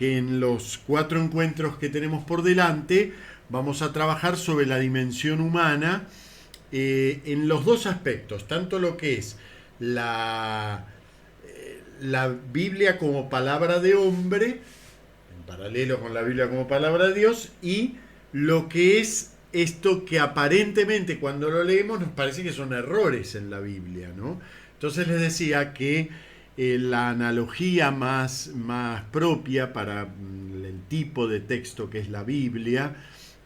que en los 4 encuentros que tenemos por delante vamos a trabajar sobre la dimensión humana en los dos aspectos, tanto lo que es la, la Biblia como palabra de hombre, en paralelo con la Biblia como palabra de Dios, y lo que es esto que aparentemente cuando lo leemos nos parece que son errores en la Biblia, ¿no? Entonces les decía que la analogía más propia para el tipo de texto que es la Biblia,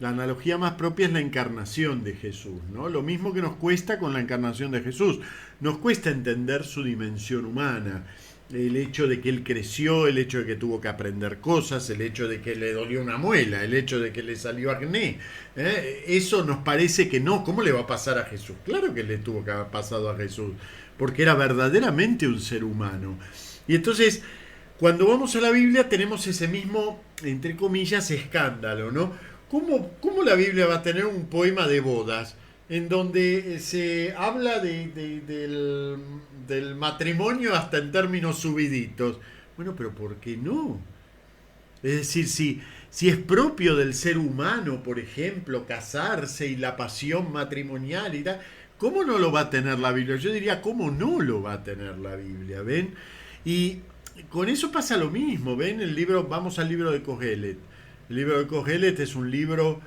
la analogía más propia es la encarnación de Jesús, ¿no? Lo mismo que nos cuesta con la encarnación de Jesús. Nos cuesta entender su dimensión humana, el hecho de que él creció, el hecho de que tuvo que aprender cosas, el hecho de que le dolió una muela, el hecho de que le salió acné. Eso nos parece que no. ¿Cómo le va a pasar a Jesús? Claro que le tuvo que haber pasado a Jesús, porque era verdaderamente un ser humano. Y entonces, cuando vamos a la Biblia tenemos ese mismo, entre comillas, escándalo, ¿no? ¿Cómo la Biblia va a tener un poema de bodas en donde se habla del matrimonio hasta en términos subiditos? Bueno, pero ¿por qué no? Es decir, si es propio del ser humano, por ejemplo, casarse y la pasión matrimonial y tal, ¿cómo no lo va a tener la Biblia? Yo diría, ¿cómo no lo va a tener la Biblia? ¿Ven? Y con eso pasa lo mismo, ¿ven? El libro, vamos al libro de Kohelet. El libro de Kohelet es un libro,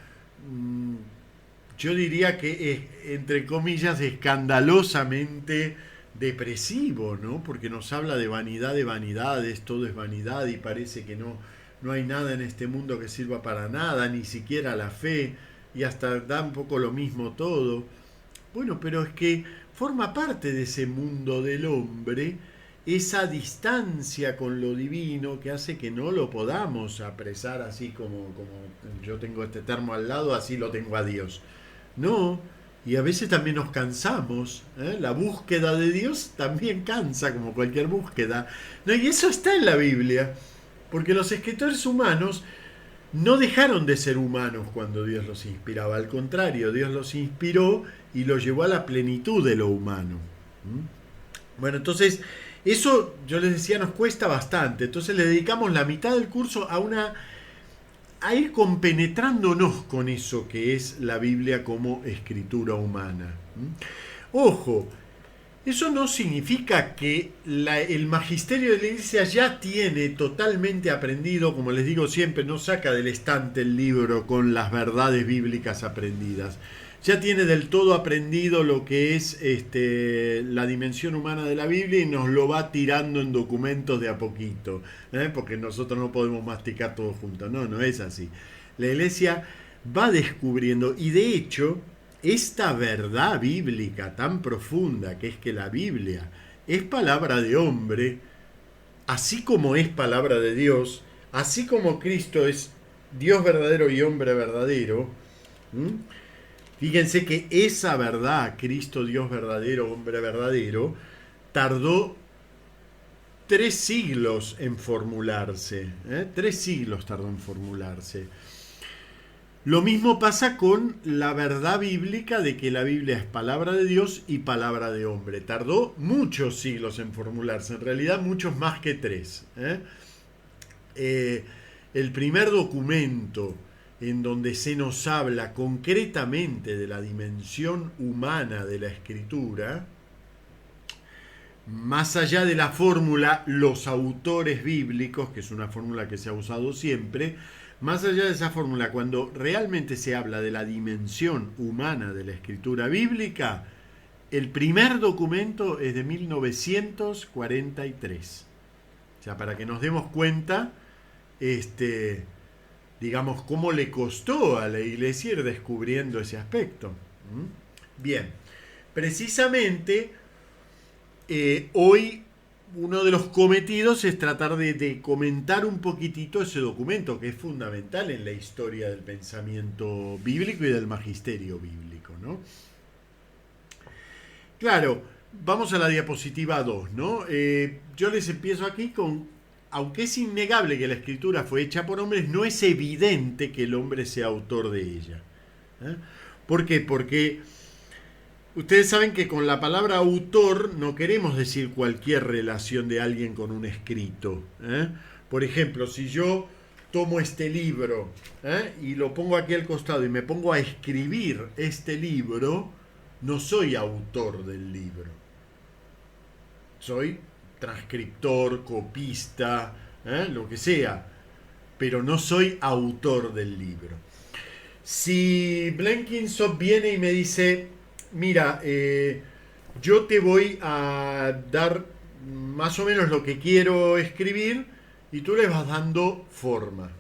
yo diría que es, entre comillas, escandalosamente depresivo, ¿no? Porque nos habla de vanidades, todo es vanidad y parece que no hay nada en este mundo que sirva para nada, ni siquiera la fe, y hasta da un poco lo mismo todo. Bueno, pero es que forma parte de ese mundo del hombre esa distancia con lo divino que hace que no lo podamos apresar así como yo tengo este termo al lado, así lo tengo a Dios. No, y a veces también nos cansamos. La búsqueda de Dios también cansa, como cualquier búsqueda. No, y eso está en la Biblia, porque los escritores humanos no dejaron de ser humanos cuando Dios los inspiraba. Al contrario, Dios los inspiró y los llevó a la plenitud de lo humano. Bueno, entonces, eso yo les decía nos cuesta bastante. Entonces le dedicamos la mitad del curso a ir compenetrándonos con eso que es la Biblia como escritura humana. Ojo, eso no significa que el magisterio de la iglesia ya tiene totalmente aprendido, como les digo siempre, no saca del estante el libro con las verdades bíblicas aprendidas. Ya tiene del todo aprendido lo que es la dimensión humana de la Biblia y nos lo va tirando en documentos de a poquito, porque nosotros no podemos masticar todo junto. No, no es así. La iglesia va descubriendo, y de hecho, esta verdad bíblica tan profunda que es que la Biblia es palabra de hombre, así como es palabra de Dios, así como Cristo es Dios verdadero y hombre verdadero. Fíjense que esa verdad, Cristo Dios verdadero, hombre verdadero, tardó 3 siglos en formularse. 3 siglos tardó en formularse. Lo mismo pasa con la verdad bíblica de que la Biblia es palabra de Dios y palabra de hombre. Tardó muchos siglos en formularse, en realidad muchos más que 3. El primer documento en donde se nos habla concretamente de la dimensión humana de la escritura, más allá de la fórmula los autores bíblicos, que es una fórmula que se ha usado siempre, más allá de esa fórmula, cuando realmente se habla de la dimensión humana de la escritura bíblica, el primer documento es de 1943. O sea, para que nos demos cuenta, digamos, cómo le costó a la iglesia ir descubriendo ese aspecto. Bien, precisamente hoy uno de los cometidos es tratar de comentar un poquitito ese documento que es fundamental en la historia del pensamiento bíblico y del magisterio bíblico, ¿no? Claro, vamos a la diapositiva 2, ¿no? Yo les empiezo aquí con, aunque es innegable que la escritura fue hecha por hombres, no es evidente que el hombre sea autor de ella. ¿Por qué? Porque ustedes saben que con la palabra autor no queremos decir cualquier relación de alguien con un escrito. Por ejemplo, si yo tomo este libro y lo pongo aquí al costado y me pongo a escribir este libro, no soy autor del libro. Soy transcriptor, copista, lo que sea, pero no soy autor del libro. Si Blenkinsopp viene y me dice, mira, yo te voy a dar más o menos lo que quiero escribir y tú le vas dando forma.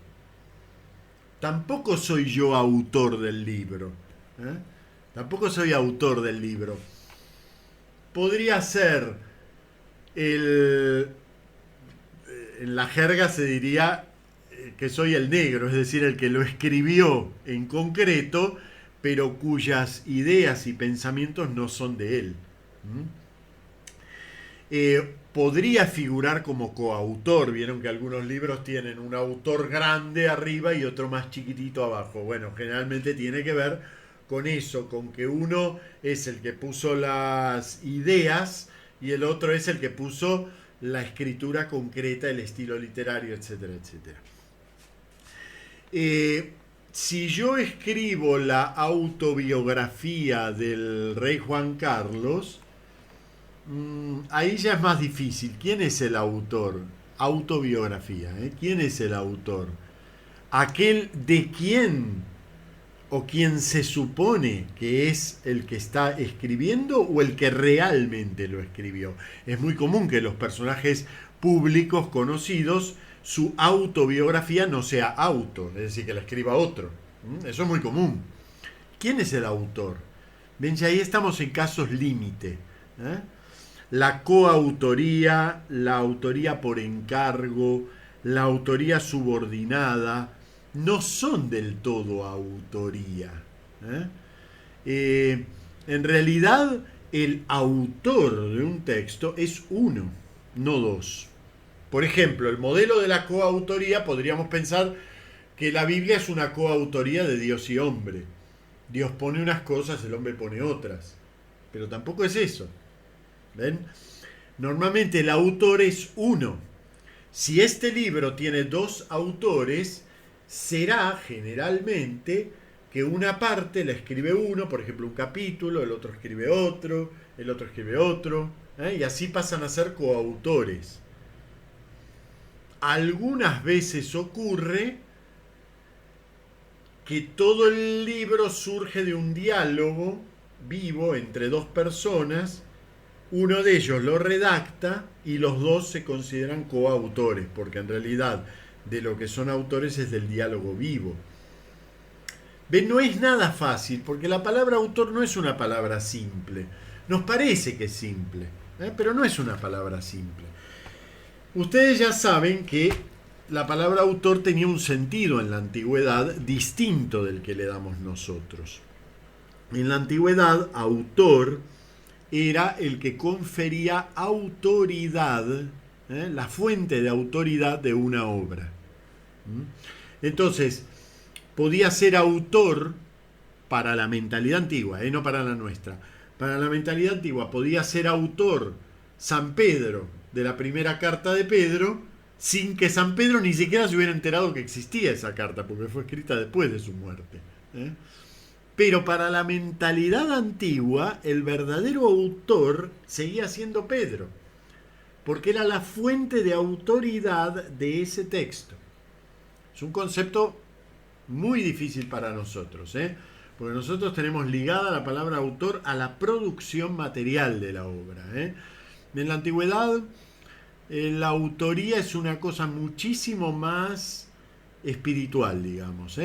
Tampoco soy yo autor del libro. Tampoco soy autor del libro. Podría ser en la jerga se diría que soy el negro, es decir, el que lo escribió en concreto, pero cuyas ideas y pensamientos no son de él. Podría figurar como coautor. Vieron que algunos libros tienen un autor grande arriba y otro más chiquitito abajo. Bueno, generalmente tiene que ver con eso, con que uno es el que puso las ideas y el otro es el que puso la escritura concreta, el estilo literario, etcétera, etcétera. Si yo escribo la autobiografía del rey Juan Carlos, ahí ya es más difícil. ¿Quién es el autor? Autobiografía. ¿Quién es el autor? ¿Aquel de quién o quien se supone que es el que está escribiendo o el que realmente lo escribió? Es muy común que los personajes públicos conocidos, su autobiografía no sea auto, es decir, que la escriba otro. Eso es muy común. ¿Quién es el autor? Ven, ya ahí estamos en casos límite. La coautoría, la autoría por encargo, la autoría subordinada, no son del todo autoría. En realidad, el autor de un texto es uno, no dos. Por ejemplo, el modelo de la coautoría, podríamos pensar que la Biblia es una coautoría de Dios y hombre. Dios pone unas cosas, el hombre pone otras. Pero tampoco es eso. ¿Ven? Normalmente el autor es uno. Si este libro tiene dos autores, será generalmente que una parte la escribe uno, por ejemplo un capítulo, el otro escribe otro, el otro escribe otro, y así pasan a ser coautores. Algunas veces ocurre que todo el libro surge de un diálogo vivo entre dos personas. Uno de ellos lo redacta y los dos se consideran coautores, porque en realidad de lo que son autores es del diálogo vivo. ¿Ven? No es nada fácil, porque la palabra autor no es una palabra simple. Nos parece que es simple, pero no es una palabra simple. Ustedes ya saben que la palabra autor tenía un sentido en la antigüedad distinto del que le damos nosotros. En la antigüedad, autor era el que confería autoridad, la fuente de autoridad de una obra. Entonces, podía ser autor para la mentalidad antigua, no para la nuestra. Para la mentalidad antigua podía ser autor San Pedro de la primera carta de Pedro, sin que San Pedro ni siquiera se hubiera enterado que existía esa carta, porque fue escrita después de su muerte. Pero para la mentalidad antigua, el verdadero autor seguía siendo Pedro, porque era la fuente de autoridad de ese texto. Es un concepto muy difícil para nosotros, porque nosotros tenemos ligada la palabra autor a la producción material de la obra. En la antigüedad, la autoría es una cosa muchísimo más espiritual, digamos,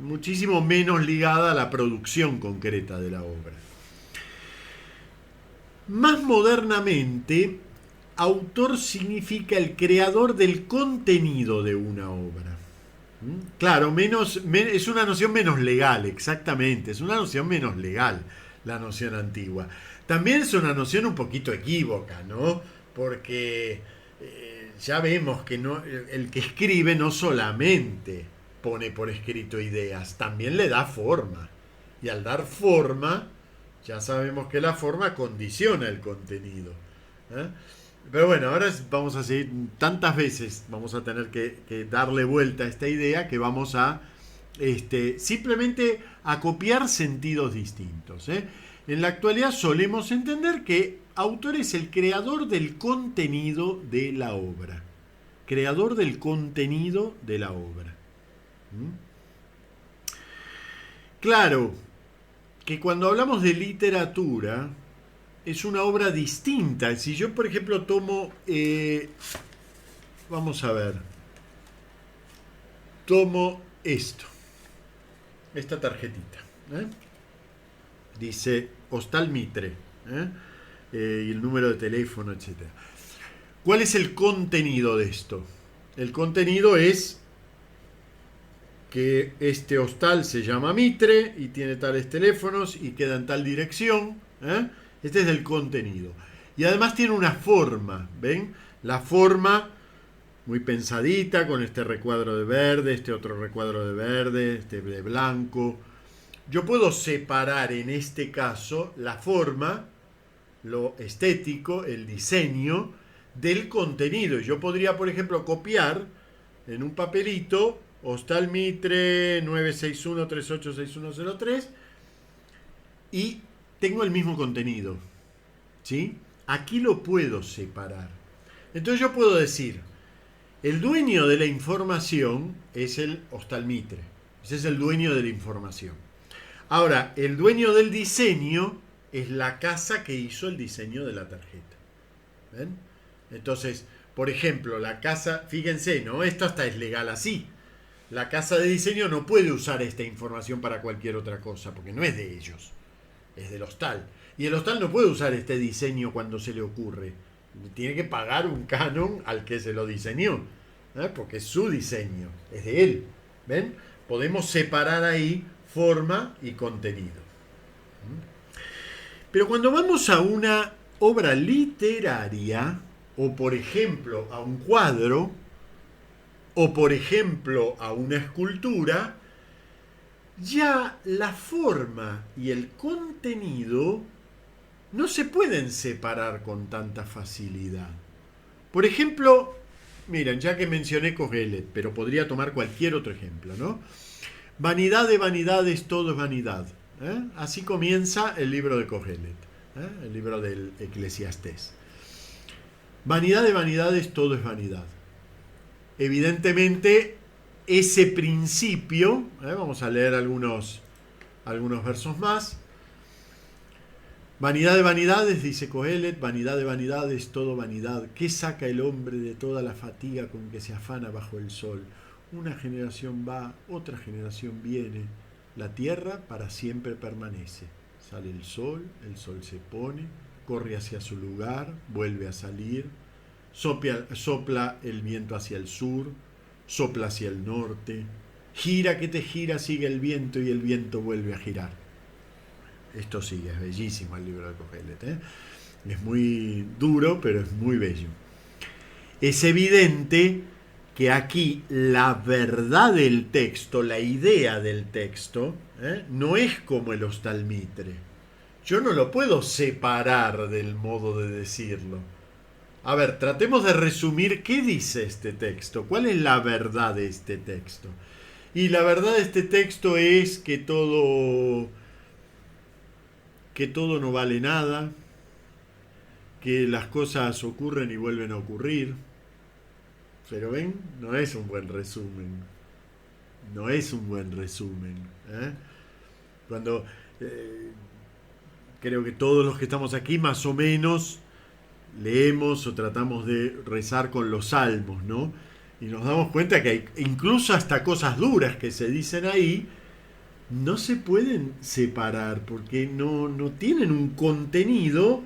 muchísimo menos ligada a la producción concreta de la obra. Más modernamente, autor significa el creador del contenido de una obra. Claro, es una noción menos legal, exactamente, es una noción menos legal la noción antigua. También es una noción un poquito equívoca, ¿no? Porque ya vemos que el que escribe no solamente pone por escrito ideas, también le da forma. Y al dar forma, ya sabemos que la forma condiciona el contenido. Pero bueno, ahora vamos a seguir tantas veces, vamos a tener que darle vuelta a esta idea que vamos a simplemente a copiar sentidos distintos. ¿Eh? En la actualidad solemos entender que autor es el creador del contenido de la obra. Creador del contenido de la obra. ¿Mm? Claro que cuando hablamos de literatura es una obra distinta. Si yo, por ejemplo, tomo, vamos a ver, tomo esta tarjetita. ¿Eh? Dice Hostal Mitre. Y el número de teléfono, etcétera. ¿Cuál es el contenido de esto? El contenido es que este hostal se llama Mitre y tiene tales teléfonos y queda en tal dirección. Este es el contenido. Y además tiene una forma, ¿ven? La forma muy pensadita, con este recuadro de verde, este otro recuadro de verde, este de blanco. Yo puedo separar en este caso la forma, lo estético, el diseño, del contenido. Yo podría, por ejemplo, copiar en un papelito Hostal Mitre 961386103 y tengo el mismo contenido. ¿Sí? Aquí lo puedo separar. Entonces yo puedo decir, el dueño de la información es el Hostal Mitre. Ese es el dueño de la información. Ahora, el dueño del diseño es la casa que hizo el diseño de la tarjeta. ¿Ven? Entonces, por ejemplo, la casa, fíjense, ¿no? Esto hasta es legal así. La casa de diseño no puede usar esta información para cualquier otra cosa, porque no es de ellos, es del hostal. Y el hostal no puede usar este diseño cuando se le ocurre. Tiene que pagar un canon al que se lo diseñó, porque es su diseño, es de él. ¿Ven? Podemos separar ahí forma y contenido. Pero cuando vamos a una obra literaria, o por ejemplo a un cuadro, o por ejemplo a una escultura, ya la forma y el contenido no se pueden separar con tanta facilidad. Por ejemplo, miren, ya que mencioné Kohelet, pero podría tomar cualquier otro ejemplo, ¿no? Vanidad de vanidades, todo es vanidad. Así comienza el libro de Kohelet, el libro del Eclesiastés. Vanidad de vanidades, todo es vanidad. Evidentemente, ese principio, vamos a leer algunos versos más. Vanidad de vanidades, dice Kohelet, vanidad de vanidades, todo vanidad. ¿Qué saca el hombre de toda la fatiga con que se afana bajo el sol? Una generación va, otra generación viene. La tierra para siempre permanece. Sale el sol se pone, corre hacia su lugar, vuelve a salir, sopla el viento hacia el sur, sopla hacia el norte, gira que te gira, sigue el viento y el viento vuelve a girar. Esto sigue, es bellísimo el libro de Kohelet. Es muy duro, pero es muy bello. Es evidente que aquí la verdad del texto, la idea del texto, no es como el Hostal Mitre. Yo no lo puedo separar del modo de decirlo. A ver, tratemos de resumir qué dice este texto, cuál es la verdad de este texto. Y la verdad de este texto es que todo no vale nada, que las cosas ocurren y vuelven a ocurrir. Pero ven, no es un buen resumen. No es un buen resumen. Cuando creo que todos los que estamos aquí más o menos leemos o tratamos de rezar con los salmos, ¿no? Y nos damos cuenta que hay incluso hasta cosas duras que se dicen ahí, no se pueden separar porque no tienen un contenido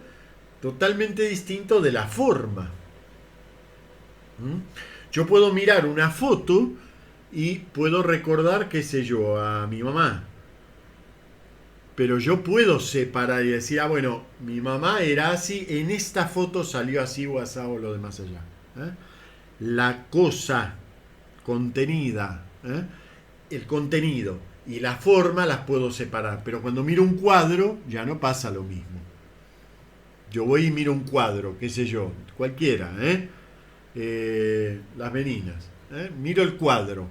totalmente distinto de la forma. Yo puedo mirar una foto y puedo recordar, qué sé yo, a mi mamá. Pero yo puedo separar y decir, bueno, mi mamá era así, en esta foto salió así o así o lo demás allá. La cosa contenida, el contenido y la forma las puedo separar. Pero cuando miro un cuadro ya no pasa lo mismo. Yo voy y miro un cuadro, qué sé yo, cualquiera, Las Meninas, miro el cuadro,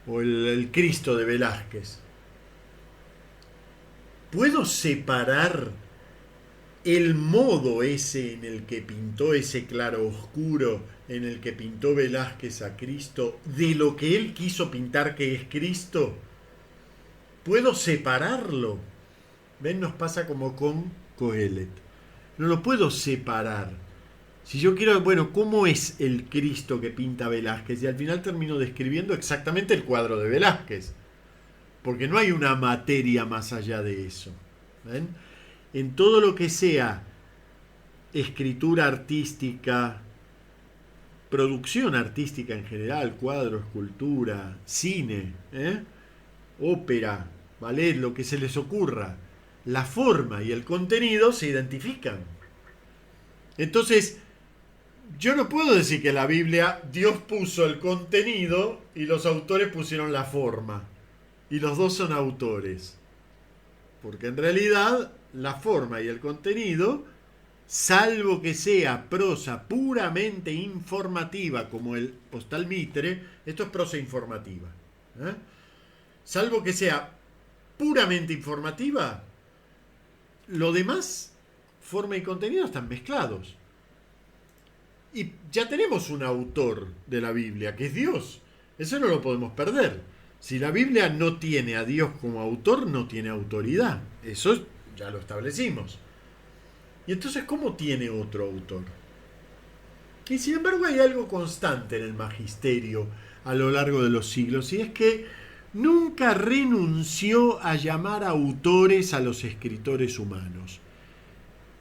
o el Cristo de Velázquez. ¿Puedo separar el modo ese en el que pintó ese claro oscuro, en el que pintó Velázquez a Cristo, de lo que él quiso pintar que es Cristo? ¿Puedo separarlo? ¿Ven? Nos pasa como con Coelet. No lo puedo separar. Si yo quiero, bueno, ¿cómo es el Cristo que pinta Velázquez? Y al final termino describiendo exactamente el cuadro de Velázquez. Porque no hay una materia más allá de eso. ¿Ven? En todo lo que sea escritura artística, producción artística en general, cuadro, escultura, cine, ópera, ballet, lo que se les ocurra, la forma y el contenido se identifican. Entonces, yo no puedo decir que en la Biblia Dios puso el contenido y los autores pusieron la forma. Y los dos son autores. Porque en realidad la forma y el contenido, salvo que sea prosa puramente informativa como el Postal Mitre, esto es prosa informativa. Salvo que sea puramente informativa, lo demás, forma y contenido, están mezclados. Y ya tenemos un autor de la Biblia, que es Dios. Eso no lo podemos perder. Si la Biblia no tiene a Dios como autor, no tiene autoridad. Eso ya lo establecimos. Y entonces, ¿cómo tiene otro autor? Y sin embargo hay algo constante en el magisterio a lo largo de los siglos, y es que nunca renunció a llamar autores a los escritores humanos.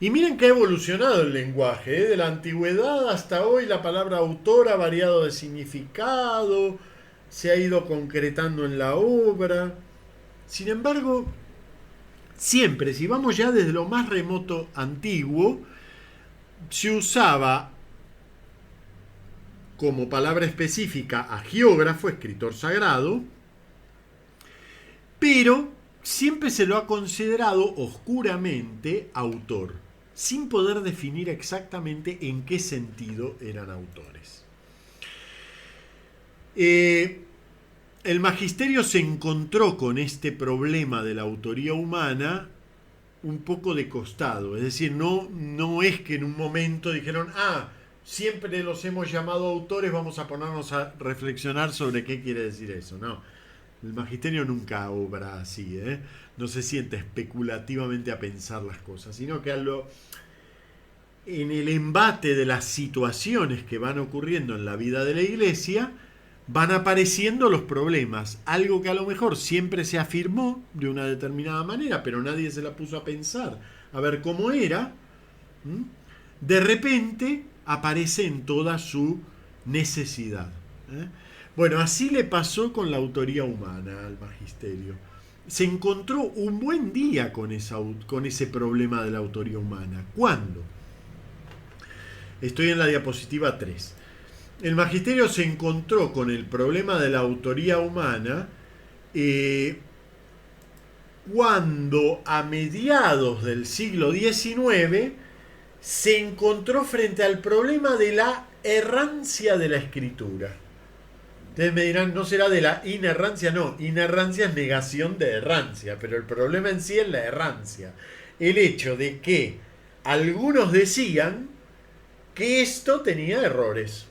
Y miren que ha evolucionado el lenguaje, de la antigüedad hasta hoy la palabra autor ha variado de significado, se ha ido concretando en la obra. Sin embargo, siempre, si vamos ya desde lo más remoto antiguo, se usaba como palabra específica a geógrafo, escritor sagrado, pero siempre se lo ha considerado oscuramente autor, sin poder definir exactamente en qué sentido eran autores. El magisterio se encontró con este problema de la autoría humana un poco de costado, es decir, no es que en un momento dijeron, siempre los hemos llamado autores, vamos a ponernos a reflexionar sobre qué quiere decir eso. No, el magisterio nunca obra así, no se siente especulativamente a pensar las cosas, sino que en el embate de las situaciones que van ocurriendo en la vida de la Iglesia, van apareciendo los problemas, algo que a lo mejor siempre se afirmó de una determinada manera, pero nadie se la puso a pensar, a ver cómo era. De repente aparece en toda su necesidad. Bueno, así le pasó con la autoría humana al magisterio. Se encontró un buen día con ese problema de la autoría humana. ¿Cuándo? Estoy en la diapositiva 3. El magisterio se encontró con el problema de la autoría humana cuando a mediados del siglo XIX se encontró frente al problema de la errancia de la escritura. Ustedes me dirán, ¿no será de la inerrancia? No, inerrancia es negación de errancia, pero el problema en sí es la errancia. El hecho de que algunos decían que esto tenía errores.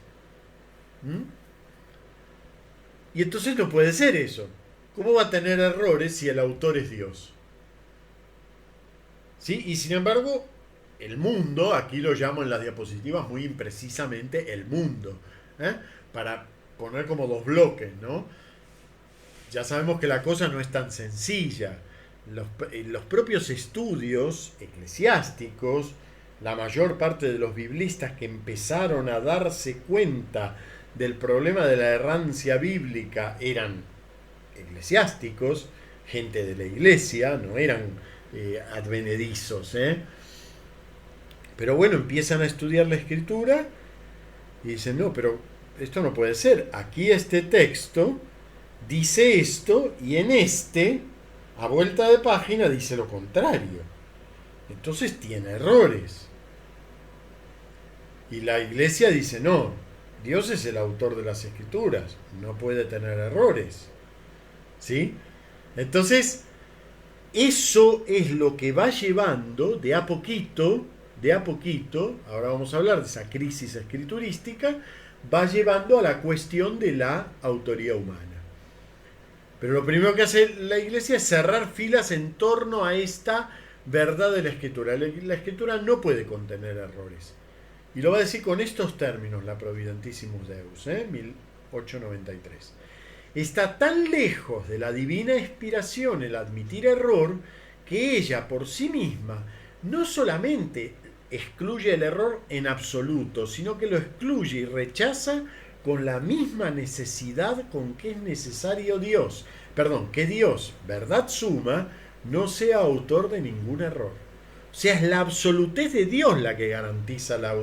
Y entonces no puede ser eso. ¿Cómo va a tener errores si el autor es Dios? ¿Sí? Y sin embargo, el mundo, aquí lo llamo en las diapositivas muy imprecisamente el mundo, para poner como dos bloques, ¿no? Ya sabemos que la cosa no es tan sencilla. Los propios estudios eclesiásticos, la mayor parte de los biblistas que empezaron a darse cuenta del problema de la errancia bíblica eran eclesiásticos, gente de la iglesia, no eran advenedizos. Pero bueno, empiezan a estudiar la escritura y dicen, no, pero esto no puede ser. Aquí este texto dice esto y en a vuelta de página, dice lo contrario. Entonces tiene errores. Y la iglesia dice, no, Dios es el autor de las escrituras, no puede tener errores. ¿Sí? Entonces, eso es lo que va llevando de a poquito, ahora vamos a hablar de esa crisis escriturística, va llevando a la cuestión de la autoría humana. Pero lo primero que hace la iglesia es cerrar filas en torno a esta verdad de la escritura. La escritura no puede contener errores. Y lo va a decir con estos términos la Providentissimus Deus, 1893. Está tan lejos de la divina inspiración el admitir error que ella por sí misma no solamente excluye el error en absoluto, sino que lo excluye y rechaza con la misma necesidad con que es necesario Dios. Perdón, que Dios, verdad suma, no sea autor de ningún error. O sea, es la absolutez de Dios la que garantiza la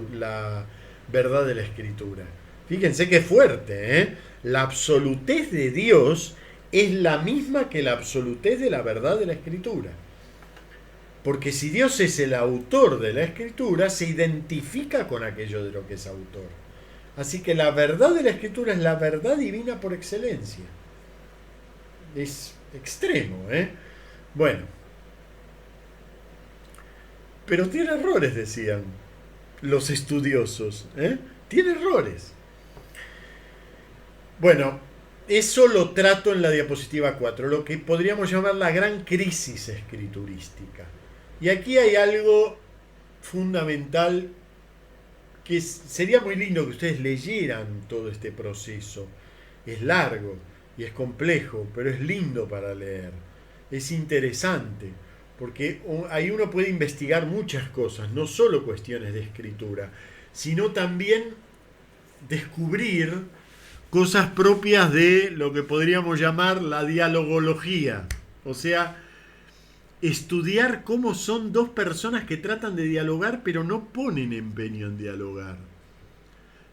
verdad de la Escritura. Fíjense qué fuerte, ¿eh? La absolutez de Dios es la misma que la absolutez de la verdad de la Escritura. Porque si Dios es el autor de la Escritura, se identifica con aquello de lo que es autor. Así que la verdad de la Escritura es la verdad divina por excelencia. Es extremo, ¿eh? Bueno. Pero tiene errores, decían los estudiosos, ¿eh? Tiene errores. Bueno, eso lo trato en la diapositiva 4, lo que podríamos llamar la gran crisis escriturística. Y aquí hay algo fundamental que sería muy lindo que ustedes leyeran todo este proceso. Es largo y es complejo, pero es lindo para leer. Es interesante, porque ahí uno puede investigar muchas cosas, no solo cuestiones de escritura, sino también descubrir cosas propias de lo que podríamos llamar la dialogología. O sea, estudiar cómo son dos personas que tratan de dialogar pero no ponen empeño en dialogar.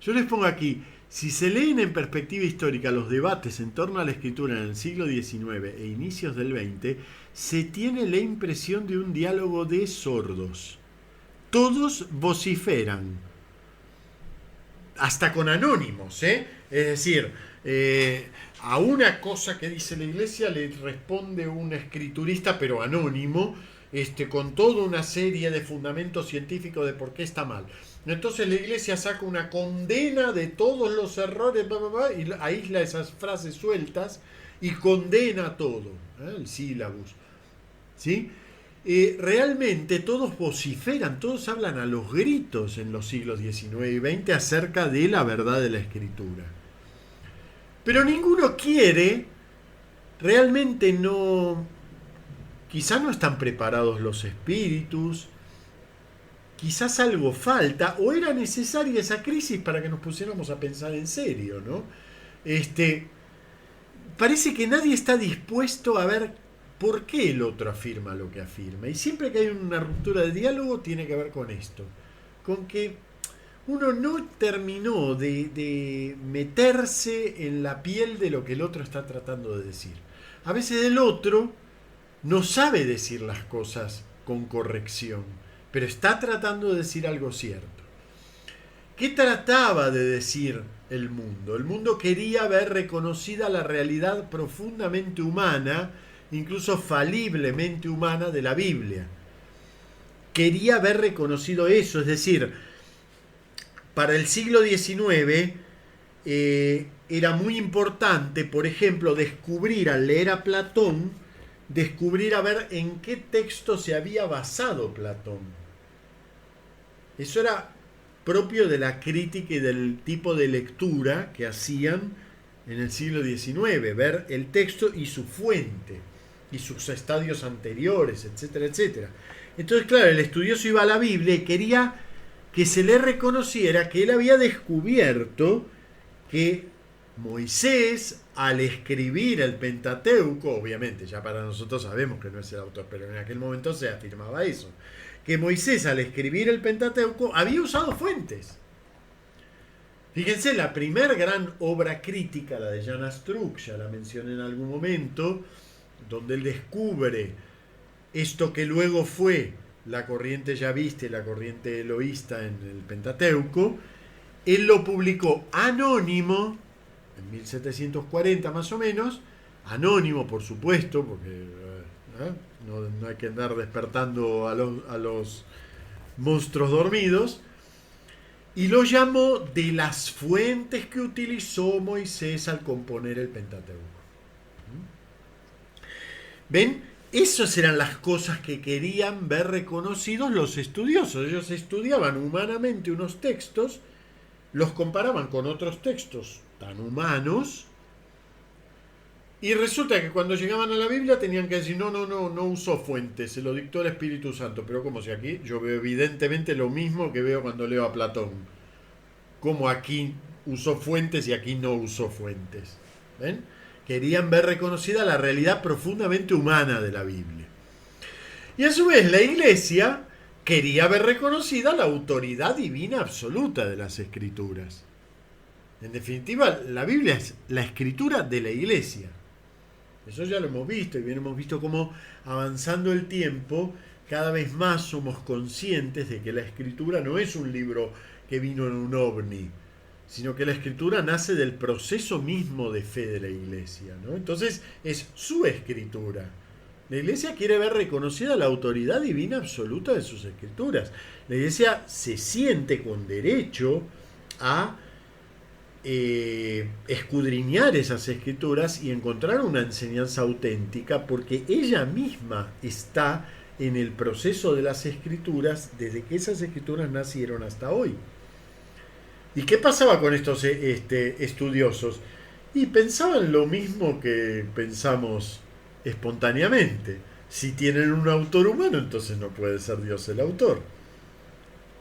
Yo les pongo aquí, si se leen en perspectiva histórica los debates en torno a la escritura en el siglo XIX e inicios del XX, se tiene la impresión de un diálogo de sordos. Todos vociferan, hasta con anónimos, ¿eh? Es decir, a una cosa que dice la iglesia le responde un escriturista, pero anónimo, con toda una serie de fundamentos científicos de por qué está mal. Entonces la iglesia saca una condena de todos los errores, y aísla esas frases sueltas y condena todo, el sílabus. ¿Sí? Realmente todos vociferan, todos hablan a los gritos en los siglos XIX y XX acerca de la verdad de la escritura. Pero ninguno quiere, realmente no, quizá no están preparados los espíritus, quizás algo falta, o era necesaria esa crisis para que nos pusiéramos a pensar en serio, ¿no? Parece que nadie está dispuesto a ver por qué el otro afirma lo que afirma. Y siempre que hay una ruptura de diálogo tiene que ver con esto, con que uno no terminó de meterse en la piel de lo que el otro está tratando de decir. A veces el otro no sabe decir las cosas con corrección, pero está tratando de decir algo cierto. ¿Qué trataba de decir el mundo? El mundo quería ver reconocida la realidad profundamente humana, incluso faliblemente humana, de la Biblia. Quería ver reconocido eso, es decir, para el siglo XIX era muy importante, por ejemplo, descubrir al leer a Platón, descubrir a ver en qué texto se había basado Platón. Eso era propio de la crítica y del tipo de lectura que hacían en el siglo XIX, ver el texto y su fuente, y sus estadios anteriores, etcétera, etcétera. Entonces, claro, el estudioso iba a la Biblia y quería que se le reconociera que él había descubierto que Moisés, al escribir el Pentateuco, obviamente ya para nosotros sabemos que no es el autor, pero en aquel momento se afirmaba eso, que Moisés al escribir el Pentateuco había usado fuentes. Fíjense, la primer gran obra crítica, la de Jan Astruc, ya la mencioné en algún momento, donde él descubre esto que luego fue la corriente yavista y la corriente eloísta en el Pentateuco. Él lo publicó anónimo, en 1740 más o menos, anónimo por supuesto, porque no hay que andar despertando a los monstruos dormidos, y lo llamó de las fuentes que utilizó Moisés al componer el Pentateuco. ¿Ven? Esas eran las cosas que querían ver reconocidos los estudiosos. Ellos estudiaban humanamente unos textos, los comparaban con otros textos tan humanos, y resulta que cuando llegaban a la Biblia tenían que decir, no usó fuentes, se lo dictó el Espíritu Santo. Pero como si aquí yo veo evidentemente lo mismo que veo cuando leo a Platón. Como aquí usó fuentes y aquí no usó fuentes. ¿Ven? Querían ver reconocida la realidad profundamente humana de la Biblia. Y a su vez la Iglesia quería ver reconocida la autoridad divina absoluta de las Escrituras. En definitiva, la Biblia es la escritura de la Iglesia. Eso ya lo hemos visto, y bien hemos visto cómo avanzando el tiempo cada vez más somos conscientes de que la Escritura no es un libro que vino en un ovni, sino que la Escritura nace del proceso mismo de fe de la Iglesia, ¿no? Entonces es su Escritura. La Iglesia quiere ver reconocida la autoridad divina absoluta de sus Escrituras. La Iglesia se siente con derecho a escudriñar esas escrituras y encontrar una enseñanza auténtica, porque ella misma está en el proceso de las escrituras desde que esas escrituras nacieron hasta hoy. ¿Y qué pasaba con estos estudiosos? Y pensaban lo mismo que pensamos espontáneamente. Si tienen un autor humano, entonces no puede ser Dios el autor.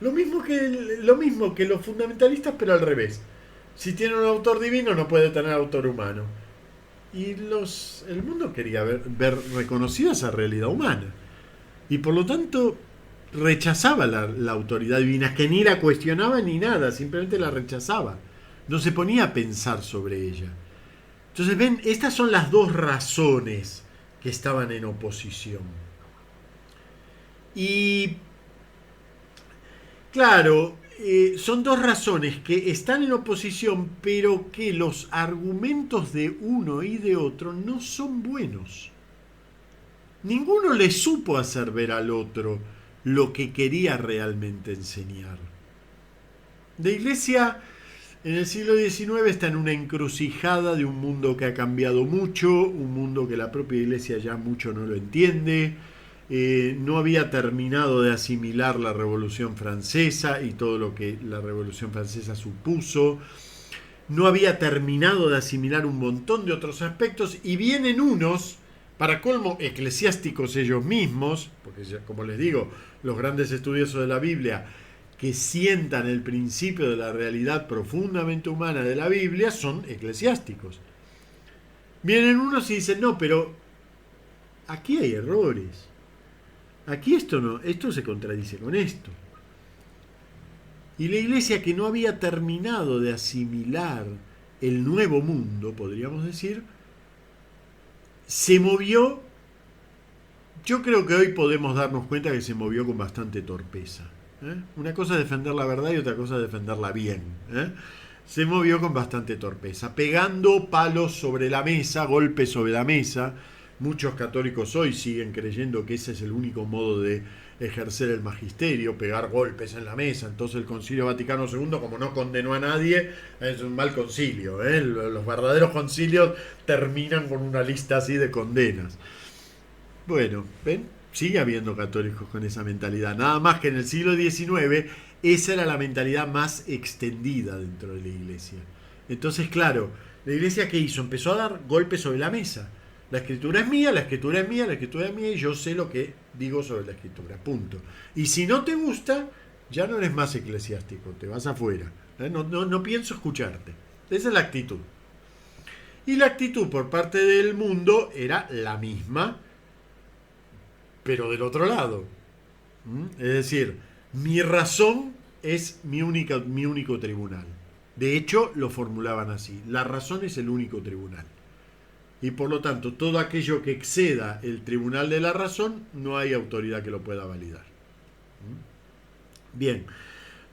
Lo mismo que los fundamentalistas, pero al revés. Si tiene un autor divino, no puede tener autor humano. Y el mundo quería ver reconocida esa realidad humana. Y por lo tanto rechazaba la autoridad divina, que ni la cuestionaba ni nada, simplemente la rechazaba. No se ponía a pensar sobre ella. Entonces, ven, estas son las dos razones que estaban en oposición. Y claro, son dos razones que están en oposición, pero que los argumentos de uno y de otro no son buenos. Ninguno le supo hacer ver al otro lo que quería realmente enseñar. La Iglesia en el siglo XIX está en una encrucijada de un mundo que ha cambiado mucho, un mundo que la propia Iglesia ya mucho no lo entiende. No había terminado de asimilar la Revolución Francesa y todo lo que la Revolución Francesa supuso. No había terminado de asimilar un montón de otros aspectos, y vienen unos, para colmo eclesiásticos ellos mismos, porque ya, como les digo, los grandes estudiosos de la Biblia que sientan el principio de la realidad profundamente humana de la Biblia son eclesiásticos. Vienen unos y dicen, no, pero aquí hay errores. Aquí esto se contradice con esto. Y la Iglesia, que no había terminado de asimilar el nuevo mundo, podríamos decir, se movió. Yo creo que hoy podemos darnos cuenta que se movió con bastante torpeza. Una cosa es defender la verdad y otra cosa es defenderla bien. Se movió con bastante torpeza, pegando palos sobre la mesa, golpes sobre la mesa. Muchos católicos hoy siguen creyendo que ese es el único modo de ejercer el magisterio, pegar golpes en la mesa. Entonces el Concilio Vaticano II, como no condenó a nadie, es un mal concilio. Los verdaderos concilios terminan con una lista así de condenas. Bueno, ¿ven? Sigue habiendo católicos con esa mentalidad. Nada más que en el siglo XIX esa era la mentalidad más extendida dentro de la Iglesia. Entonces, claro, la Iglesia, ¿qué hizo? Empezó a dar golpes sobre la mesa. La escritura es mía, la escritura es mía, la escritura es mía, y yo sé lo que digo sobre la escritura, punto. Y si no te gusta, ya no eres más eclesiástico, te vas afuera. No pienso escucharte. Esa es la actitud. Y la actitud por parte del mundo era la misma, pero del otro lado. Es decir, mi razón es mi único tribunal. De hecho, lo formulaban así: la razón es el único tribunal. Y por lo tanto, todo aquello que exceda el tribunal de la razón, no hay autoridad que lo pueda validar. Bien,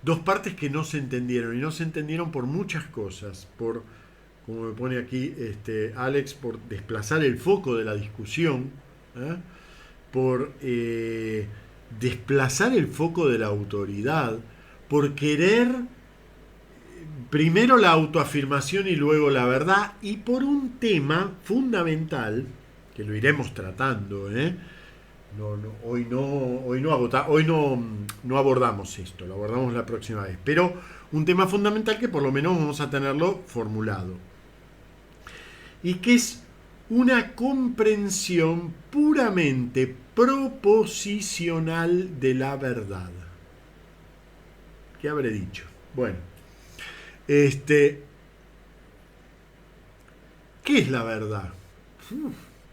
dos partes que no se entendieron, y no se entendieron por muchas cosas, por, como me pone aquí Alex, por desplazar el foco de la discusión, ¿eh? Por desplazar el foco de la autoridad, por querer primero la autoafirmación y luego la verdad, y por un tema fundamental, que lo iremos tratando, hoy no abordamos esto, lo abordamos la próxima vez, pero un tema fundamental que por lo menos vamos a tenerlo formulado, y que es una comprensión puramente proposicional de la verdad. ¿Qué habré dicho? Bueno, ¿qué es la verdad?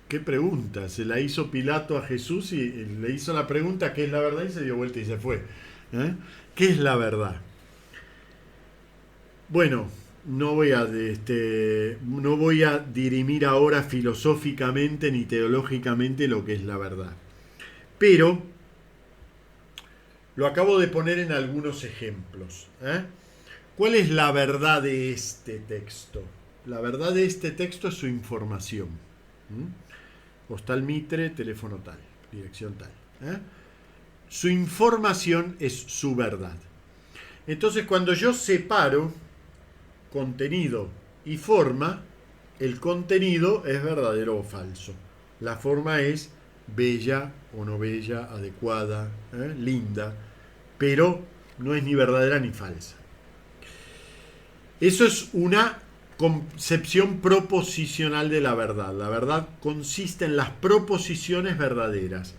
Qué pregunta. Se la hizo Pilato a Jesús y le hizo la pregunta ¿qué es la verdad? Y se dio vuelta y se fue. ¿Qué es la verdad? Bueno, no voy a dirimir ahora filosóficamente ni teológicamente lo que es la verdad. Pero lo acabo de poner en algunos ejemplos. ¿Cuál es la verdad de este texto? La verdad de este texto es su información. Hostal Mitre, teléfono tal, dirección tal. Su información es su verdad. Entonces, cuando yo separo contenido y forma, el contenido es verdadero o falso. La forma es bella o no bella, adecuada, linda, pero no es ni verdadera ni falsa. Eso es una concepción proposicional de la verdad. La verdad consiste en las proposiciones verdaderas.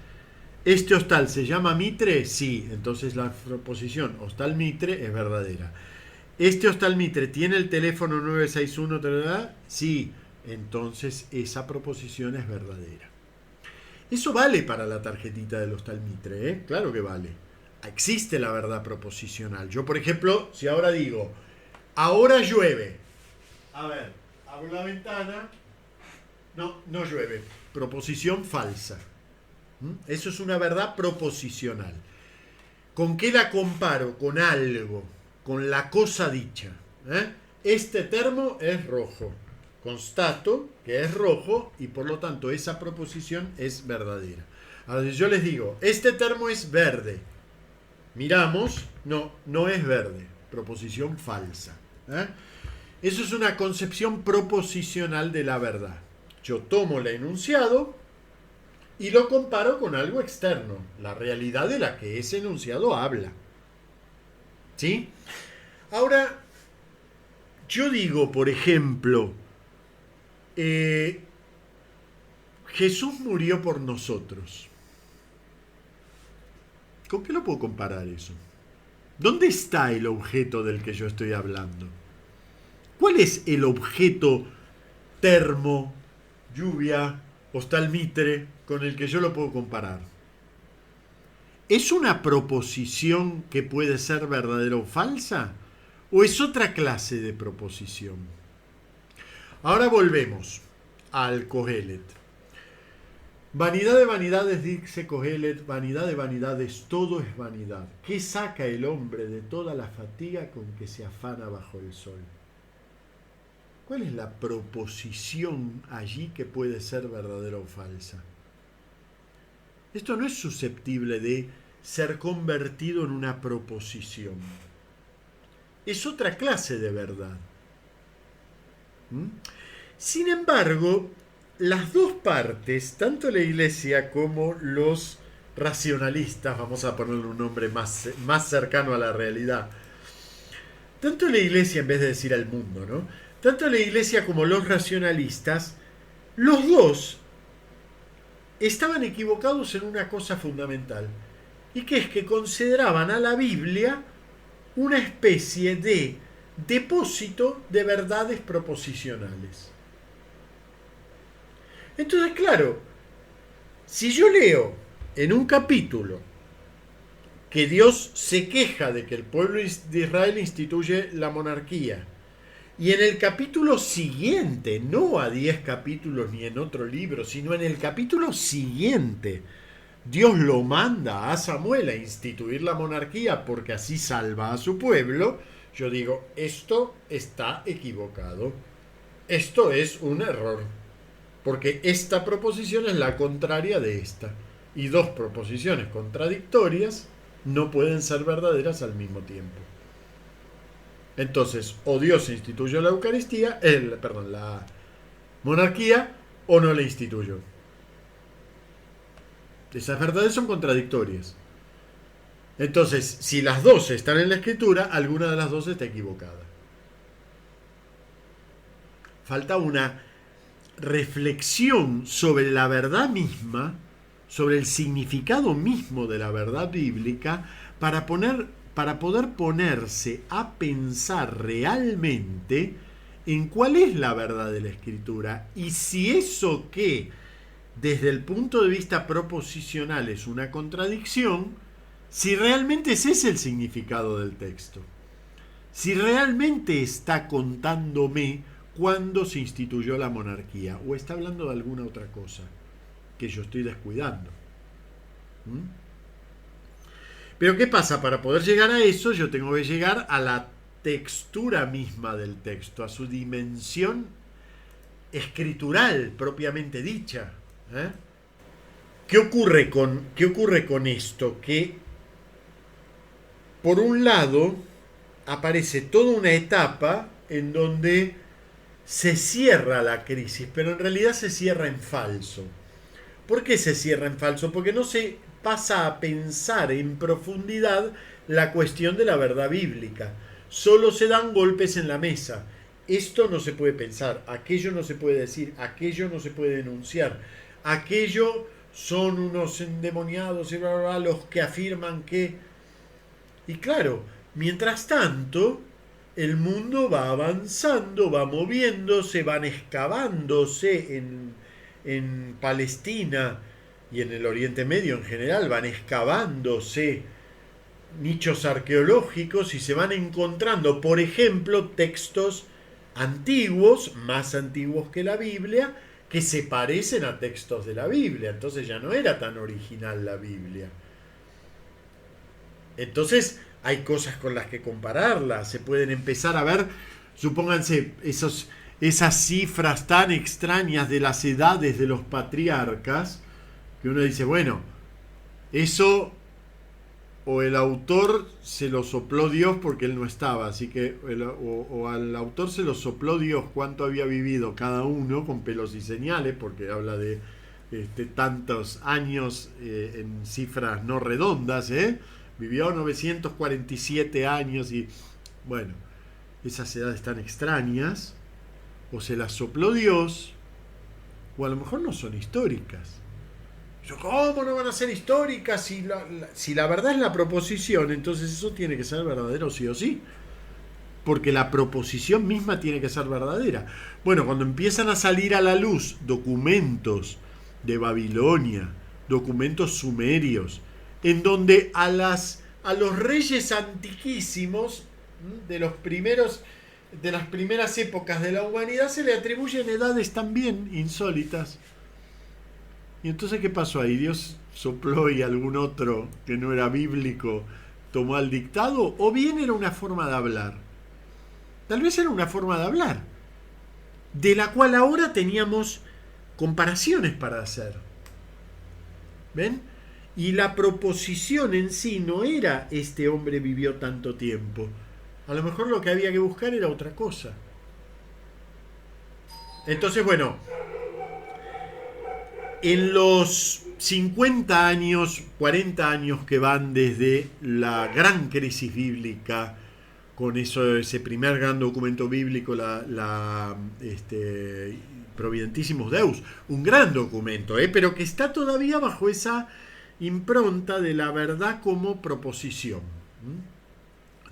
¿Este hostal se llama Mitre? Sí, entonces la proposición hostal Mitre es verdadera. ¿Este hostal Mitre tiene el teléfono 961? Sí, entonces esa proposición es verdadera. Eso vale para la tarjetita del hostal Mitre, Claro que vale. Existe la verdad proposicional. Yo, por ejemplo, si ahora digo, ahora llueve. A ver, abro la ventana. No llueve. Proposición falsa. Eso es una verdad proposicional. ¿Con qué la comparo? Con algo, con la cosa dicha. Este termo es rojo. Constato que es rojo y por lo tanto esa proposición es verdadera. Ahora, si yo les digo, este termo es verde. Miramos, no es verde. Proposición falsa. Eso es una concepción proposicional de la verdad. Yo tomo el enunciado y lo comparo con algo externo, la realidad de la que ese enunciado habla. ¿Sí? Ahora, yo digo, por ejemplo, Jesús murió por nosotros. ¿Con qué lo puedo comparar eso? ¿Dónde está el objeto del que yo estoy hablando? ¿Cuál es el objeto termo, lluvia, hostal Mitre con el que yo lo puedo comparar? ¿Es una proposición que puede ser verdadera o falsa? ¿O es otra clase de proposición? Ahora volvemos al Kohelet. Vanidad de vanidades, dice Kohelet, vanidad de vanidades, todo es vanidad. ¿Qué saca el hombre de toda la fatiga con que se afana bajo el sol? ¿Cuál es la proposición allí que puede ser verdadera o falsa? Esto no es susceptible de ser convertido en una proposición. Es otra clase de verdad. Sin embargo, las dos partes, tanto la Iglesia como los racionalistas, vamos a ponerle un nombre más cercano a la realidad, tanto la Iglesia, en vez de decir al mundo, ¿no? Tanto la Iglesia como los racionalistas, los dos estaban equivocados en una cosa fundamental, y que es que consideraban a la Biblia una especie de depósito de verdades proposicionales. Entonces, claro, si yo leo en un capítulo que Dios se queja de que el pueblo de Israel instituye la monarquía, y en el capítulo siguiente, no a 10 capítulos ni en otro libro, sino en el capítulo siguiente, Dios lo manda a Samuel a instituir la monarquía porque así salva a su pueblo, yo digo, esto está equivocado. Esto es un error. Porque esta proposición es la contraria de esta. Y dos proposiciones contradictorias no pueden ser verdaderas al mismo tiempo. Entonces, o Dios instituyó la Eucaristía, la monarquía, o no la instituyó. Esas verdades son contradictorias. Entonces, si las dos están en la Escritura, alguna de las dos está equivocada. Falta una reflexión sobre la verdad misma, sobre el significado mismo de la verdad bíblica, para poder ponerse a pensar realmente en cuál es la verdad de la Escritura y si eso que desde el punto de vista proposicional es una contradicción, si realmente ese es el significado del texto, si realmente está contándome cuándo se instituyó la monarquía o está hablando de alguna otra cosa que yo estoy descuidando. Pero ¿qué pasa? Para poder llegar a eso yo tengo que llegar a la textura misma del texto, a su dimensión escritural propiamente dicha. ¿Qué ocurre con esto? Que por un lado aparece toda una etapa en donde se cierra la crisis, pero en realidad se cierra en falso. ¿Por qué se cierra en falso? Porque no se pasa a pensar en profundidad la cuestión de la verdad bíblica. Solo se dan golpes en la mesa. Esto no se puede pensar, aquello no se puede decir, aquello no se puede denunciar, aquello son unos endemoniados y bla, bla, bla, los que afirman que... Y claro, mientras tanto, el mundo va avanzando, va moviéndose, van excavándose en Palestina y en el Oriente Medio en general, van excavándose nichos arqueológicos y se van encontrando, por ejemplo, textos antiguos, más antiguos que la Biblia, que se parecen a textos de la Biblia. Entonces ya no era tan original la Biblia. Entonces hay cosas con las que compararla. Se pueden empezar a ver, supónganse, esas cifras tan extrañas de las edades de los patriarcas, que uno dice, bueno, eso o el autor se lo sopló Dios porque él no estaba, así que o al autor se lo sopló Dios cuánto había vivido cada uno con pelos y señales, porque habla de tantos años en cifras no redondas, vivió 947 años y bueno, esas edades tan extrañas, o se las sopló Dios, o a lo mejor no son históricas. ¿Cómo no van a ser históricas? Si la verdad es la proposición, entonces eso tiene que ser verdadero sí o sí. Porque la proposición misma tiene que ser verdadera. Bueno, cuando empiezan a salir a la luz documentos de Babilonia, documentos sumerios, en donde a los reyes antiquísimos de las primeras épocas de la humanidad se le atribuyen edades también insólitas. Y entonces, ¿qué pasó ahí? ¿Dios sopló y algún otro que no era bíblico tomó al dictado? ¿O bien era una forma de hablar? Tal vez era una forma de hablar, de la cual ahora teníamos comparaciones para hacer. ¿Ven? Y la proposición en sí no era este hombre vivió tanto tiempo. A lo mejor lo que había que buscar era otra cosa. Entonces, bueno, en los 50 años, 40 años que van desde la gran crisis bíblica, con ese primer gran documento bíblico, Providentissimus Deus, un gran documento, pero que está todavía bajo esa impronta de la verdad como proposición,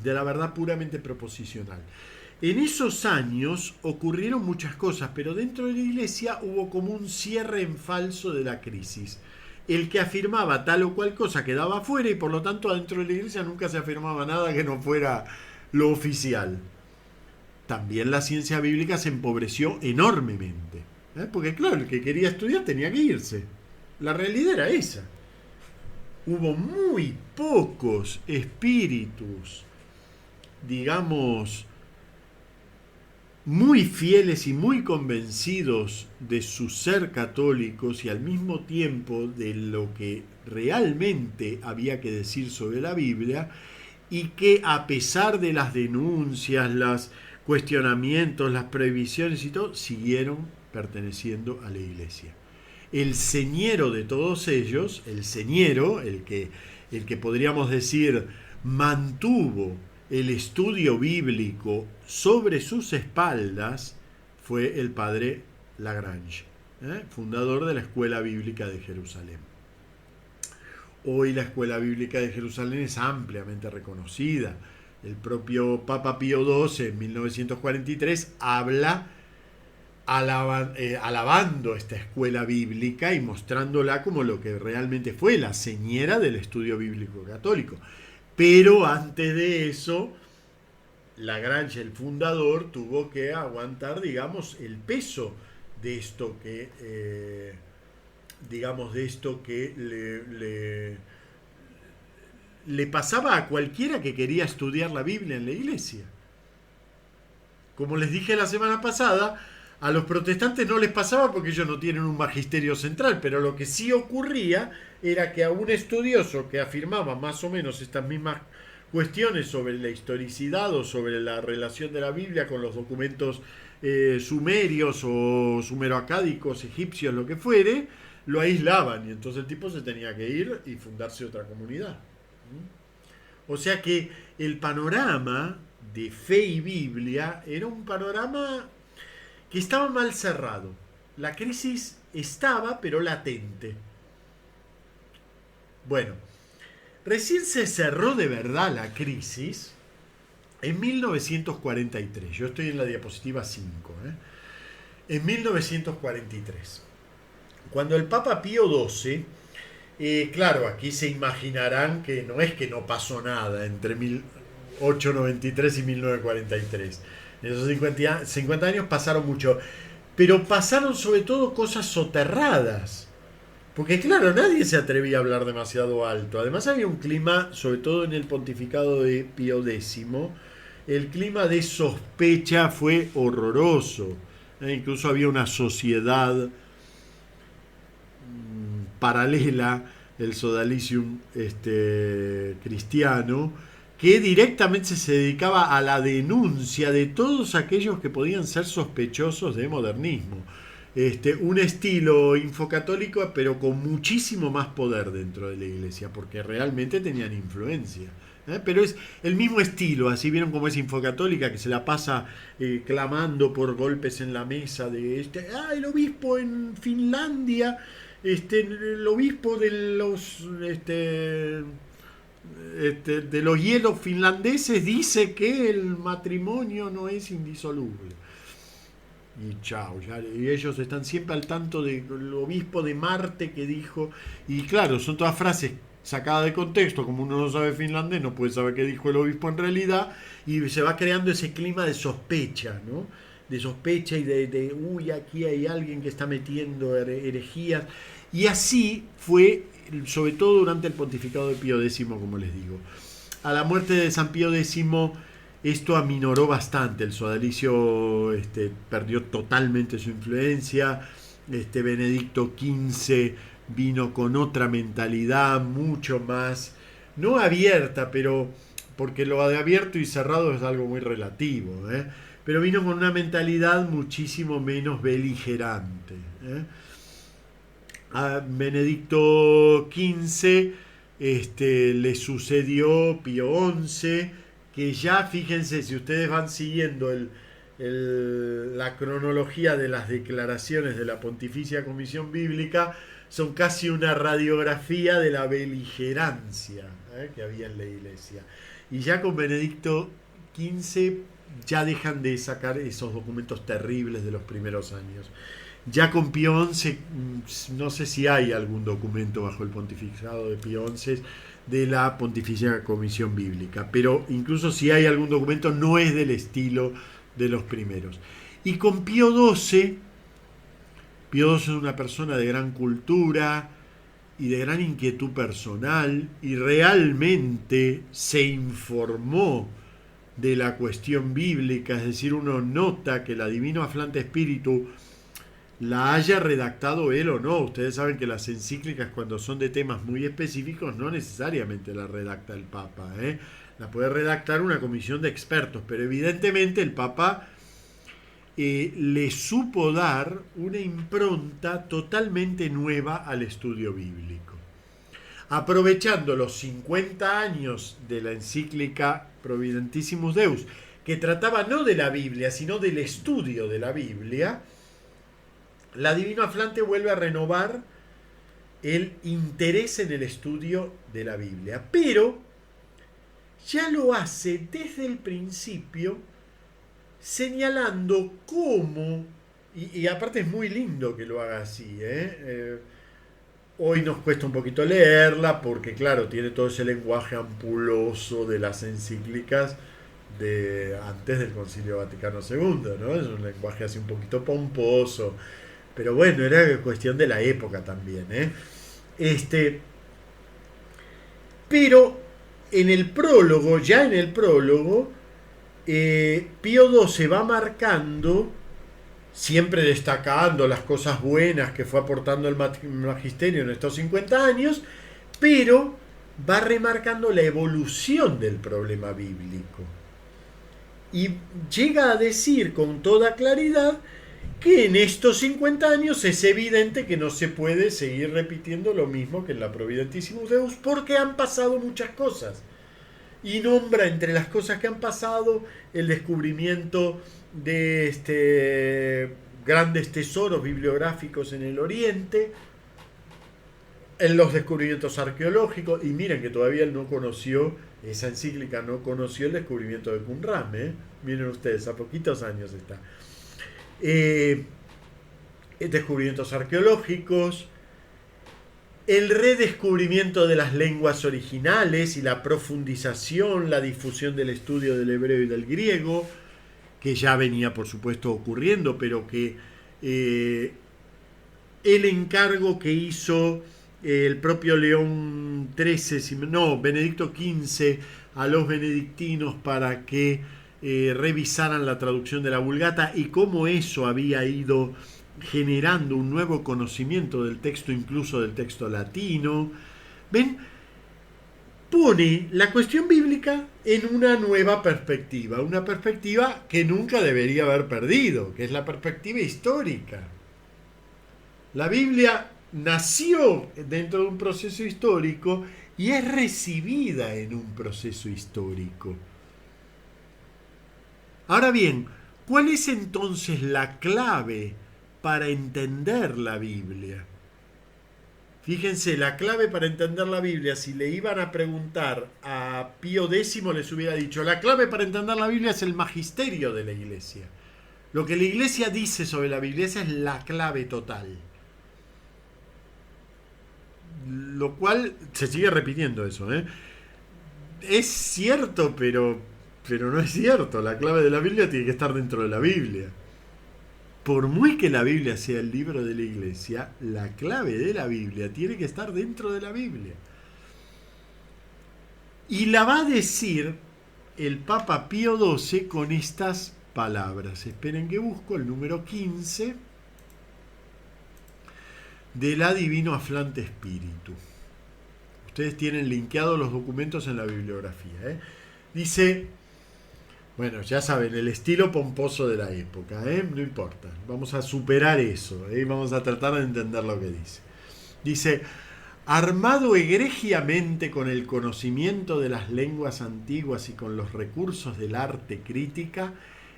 de la verdad puramente proposicional. En esos años ocurrieron muchas cosas, pero dentro de la iglesia hubo como un cierre en falso de la crisis. El que afirmaba tal o cual cosa quedaba fuera y por lo tanto dentro de la iglesia nunca se afirmaba nada que no fuera lo oficial. También la ciencia bíblica se empobreció enormemente, porque claro, el que quería estudiar tenía que irse. La realidad era esa. hubo muy pocos espíritus, digamos, muy fieles y muy convencidos de su ser católicos y al mismo tiempo de lo que realmente había que decir sobre la Biblia, y que a pesar de las denuncias, los cuestionamientos, las prohibiciones y todo, siguieron perteneciendo a la Iglesia. El señero de todos ellos, el señero, el que podríamos decir mantuvo el estudio bíblico sobre sus espaldas, fue el padre Lagrange, fundador de la Escuela Bíblica de Jerusalén. Hoy la Escuela Bíblica de Jerusalén es ampliamente reconocida. El propio Papa Pío XII en 1943 habla alabando esta escuela bíblica y mostrándola como lo que realmente fue, la señera del estudio bíblico católico. Pero antes de eso, Lagrange, el fundador, tuvo que aguantar, digamos, el peso de esto que, le pasaba a cualquiera que quería estudiar la Biblia en la iglesia. Como les dije la semana pasada, a los protestantes no les pasaba porque ellos no tienen un magisterio central, pero lo que sí ocurría era que a un estudioso que afirmaba más o menos estas mismas cuestiones sobre la historicidad o sobre la relación de la Biblia con los documentos sumerios o sumeroacádicos, egipcios, lo que fuere, lo aislaban y entonces el tipo se tenía que ir y fundarse otra comunidad. O sea que el panorama de fe y Biblia era un panorama que estaba mal cerrado. La crisis estaba, pero latente. Bueno, recién se cerró de verdad la crisis en 1943. Yo estoy en la diapositiva 5. En 1943. Cuando el Papa Pío XII, claro, aquí se imaginarán que no es que no pasó nada entre 1893 y 1943. En esos 50 años pasaron mucho. Pero pasaron sobre todo cosas soterradas. Porque claro, nadie se atrevía a hablar demasiado alto. Además había un clima, sobre todo en el pontificado de Pío X, el clima de sospecha fue horroroso. Incluso había una sociedad paralela, el Sodalicium cristiano, que directamente se dedicaba a la denuncia de todos aquellos que podían ser sospechosos de modernismo. Un estilo infocatólico, pero con muchísimo más poder dentro de la iglesia, porque realmente tenían influencia. Pero es el mismo estilo, así vieron como es infocatólica, que se la pasa clamando por golpes en la mesa de el obispo en Finlandia, el obispo de los hielos finlandeses dice que el matrimonio no es indisoluble. Y chao, y ellos están siempre al tanto del obispo de Marte que dijo, y claro, son todas frases sacadas de contexto, como uno no sabe finlandés, no puede saber qué dijo el obispo en realidad, y se va creando ese clima de sospecha, ¿no? De sospecha y uy, aquí hay alguien que está metiendo herejías, y así fue, sobre todo durante el pontificado de Pío X, como les digo. A la muerte de San Pío X, esto aminoró bastante. El sodalicio perdió totalmente su influencia. Benedicto XV vino con otra mentalidad, mucho más, no abierta, pero porque lo de abierto y cerrado es algo muy relativo, pero vino con una mentalidad muchísimo menos beligerante. A Benedicto XV le sucedió Pío XI, que ya, fíjense, si ustedes van siguiendo la cronología de las declaraciones de la Pontificia Comisión Bíblica, son casi una radiografía de la beligerancia que había en la iglesia. Y ya con Benedicto XV ya dejan de sacar esos documentos terribles de los primeros años. Ya con Pío XI, no sé si hay algún documento bajo el pontificado de Pío XI de la Pontificia Comisión Bíblica, pero incluso si hay algún documento no es del estilo de los primeros. Y con Pío XII es una persona de gran cultura y de gran inquietud personal, y realmente se informó de la cuestión bíblica, es decir, uno nota que la Divino Aflante Espíritu la haya redactado él o no. Ustedes saben que las encíclicas, cuando son de temas muy específicos, no necesariamente la redacta el Papa, ¿eh? La puede redactar una comisión de expertos, pero evidentemente el Papa le supo dar una impronta totalmente nueva al estudio bíblico. Aprovechando los 50 años de la encíclica Providentissimus Deus, que trataba no de la Biblia, sino del estudio de la Biblia, la Divino Aflante vuelve a renovar el interés en el estudio de la Biblia, pero ya lo hace desde el principio, señalando cómo, y aparte es muy lindo que lo haga así, hoy nos cuesta un poquito leerla porque claro, tiene todo ese lenguaje ampuloso de las encíclicas de antes del Concilio Vaticano II, ¿no? Es un lenguaje así un poquito pomposo, pero bueno, era cuestión de la época también, pero en el prólogo, ya en el prólogo, Pío XII va marcando, siempre destacando las cosas buenas que fue aportando el magisterio en estos 50 años, pero va remarcando la evolución del problema bíblico. Y llega a decir con toda claridad que en estos 50 años es evidente que no se puede seguir repitiendo lo mismo que en la Providentissimus Deus, porque han pasado muchas cosas. Y nombra entre las cosas que han pasado el descubrimiento de grandes tesoros bibliográficos en el Oriente, en los descubrimientos arqueológicos, y miren que todavía él no conoció, esa encíclica no conoció el descubrimiento de Qumran, miren ustedes, a poquitos años está. Descubrimientos arqueológicos, el redescubrimiento de las lenguas originales y la profundización, la difusión del estudio del hebreo y del griego, que ya venía por supuesto ocurriendo, pero que el encargo que hizo el propio León XIII, Benedicto XV a los benedictinos para que revisaran la traducción de la Vulgata y cómo eso había ido generando un nuevo conocimiento del texto, incluso del texto latino. ¿Ven? Pone la cuestión bíblica en una nueva perspectiva, una perspectiva que nunca debería haber perdido, que es la perspectiva histórica. La Biblia nació dentro de un proceso histórico y es recibida en un proceso histórico. Ahora bien, ¿cuál es entonces la clave para entender la Biblia? Fíjense, la clave para entender la Biblia, si le iban a preguntar a Pío X, les hubiera dicho, la clave para entender la Biblia es el magisterio de la Iglesia. Lo que la Iglesia dice sobre la Biblia, esa es la clave total. Lo cual se sigue repitiendo eso, Es cierto, pero no es cierto. La clave de la Biblia tiene que estar dentro de la Biblia. Por muy que la Biblia sea el libro de la Iglesia, la clave de la Biblia tiene que estar dentro de la Biblia. Y la va a decir el Papa Pío XII con estas palabras. Esperen que busco el número 15 de la Divino Aflante Espíritu. Ustedes tienen linkeados los documentos en la bibliografía. Dice, bueno, ya saben, el estilo pomposo de la época, no importa, vamos a superar eso, vamos a tratar de entender lo que dice. Dice, armado egregiamente con el conocimiento de las lenguas antiguas y con los recursos del arte crítica,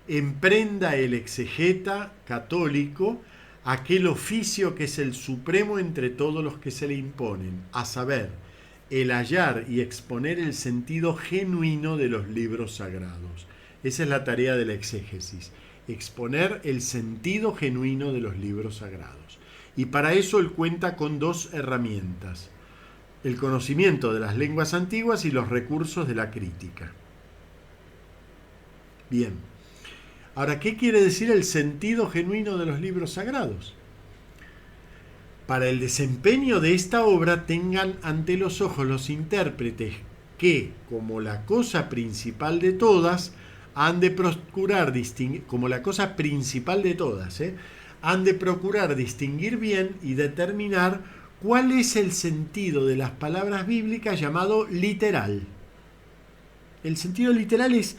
emprenda el exegeta católico aquel oficio que es el supremo entre todos los que se le imponen, a saber, el hallar y exponer el sentido genuino de los libros sagrados. Esa es la tarea de la exégesis, exponer el sentido genuino de los libros sagrados. Y para eso él cuenta con dos herramientas, el conocimiento de las lenguas antiguas y los recursos de la crítica. Bien. Ahora, ¿qué quiere decir el sentido genuino de los libros sagrados? Para el desempeño de esta obra tengan ante los ojos los intérpretes que, como la cosa principal de todas, han de procurar distinguir, como la cosa principal de todas, han de procurar distinguir bien y determinar cuál es el sentido de las palabras bíblicas llamado literal. El sentido literal es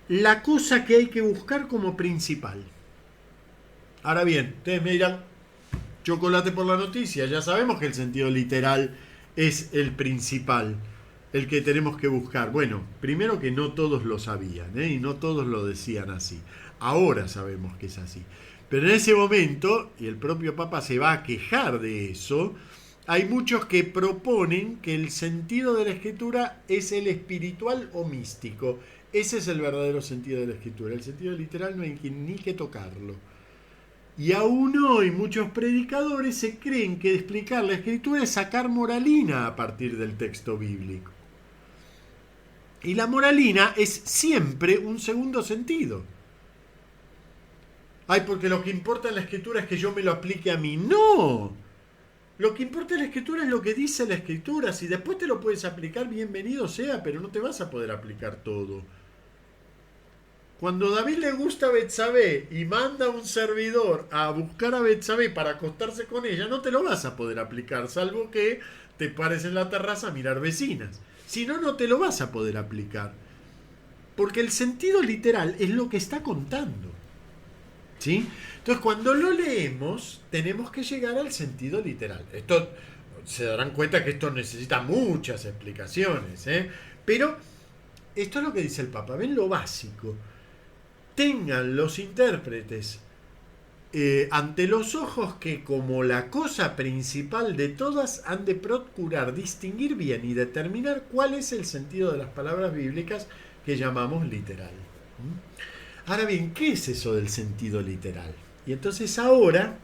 la cosa que hay que buscar como principal. Ahora bien, ustedes me dirán, chocolate por la noticia, ya sabemos que el sentido literal es el principal, el que tenemos que buscar. Bueno, primero que no todos lo sabían, y no todos lo decían así. Ahora sabemos que es así. Pero en ese momento, y el propio Papa se va a quejar de eso, hay muchos que proponen que el sentido de la Escritura es el espiritual o místico. Ese es el verdadero sentido de la Escritura. El sentido literal no hay ni que tocarlo. Y aún hoy muchos predicadores se creen que explicar la Escritura es sacar moralina a partir del texto bíblico. Y la moralina es siempre un segundo sentido. Ay, porque lo que importa en la Escritura es que yo me lo aplique a mí. ¡No! Lo que importa en la Escritura es lo que dice la Escritura. Si después te lo puedes aplicar, bienvenido sea, pero no te vas a poder aplicar todo. Cuando David le gusta a Betsabé y manda a un servidor a buscar a Betsabé para acostarse con ella, no te lo vas a poder aplicar, salvo que te pares en la terraza a mirar vecinas. Si no, no te lo vas a poder aplicar. Porque el sentido literal es lo que está contando. ¿Sí? Entonces, cuando lo leemos, tenemos que llegar al sentido literal. Esto, se darán cuenta que esto necesita muchas explicaciones, pero esto es lo que dice el Papa. Ven lo básico. Tengan los intérpretes ante los ojos que, como la cosa principal de todas, han de procurar distinguir bien y determinar cuál es el sentido de las palabras bíblicas que llamamos literal. Ahora bien, ¿qué es eso del sentido literal? Y entonces ahora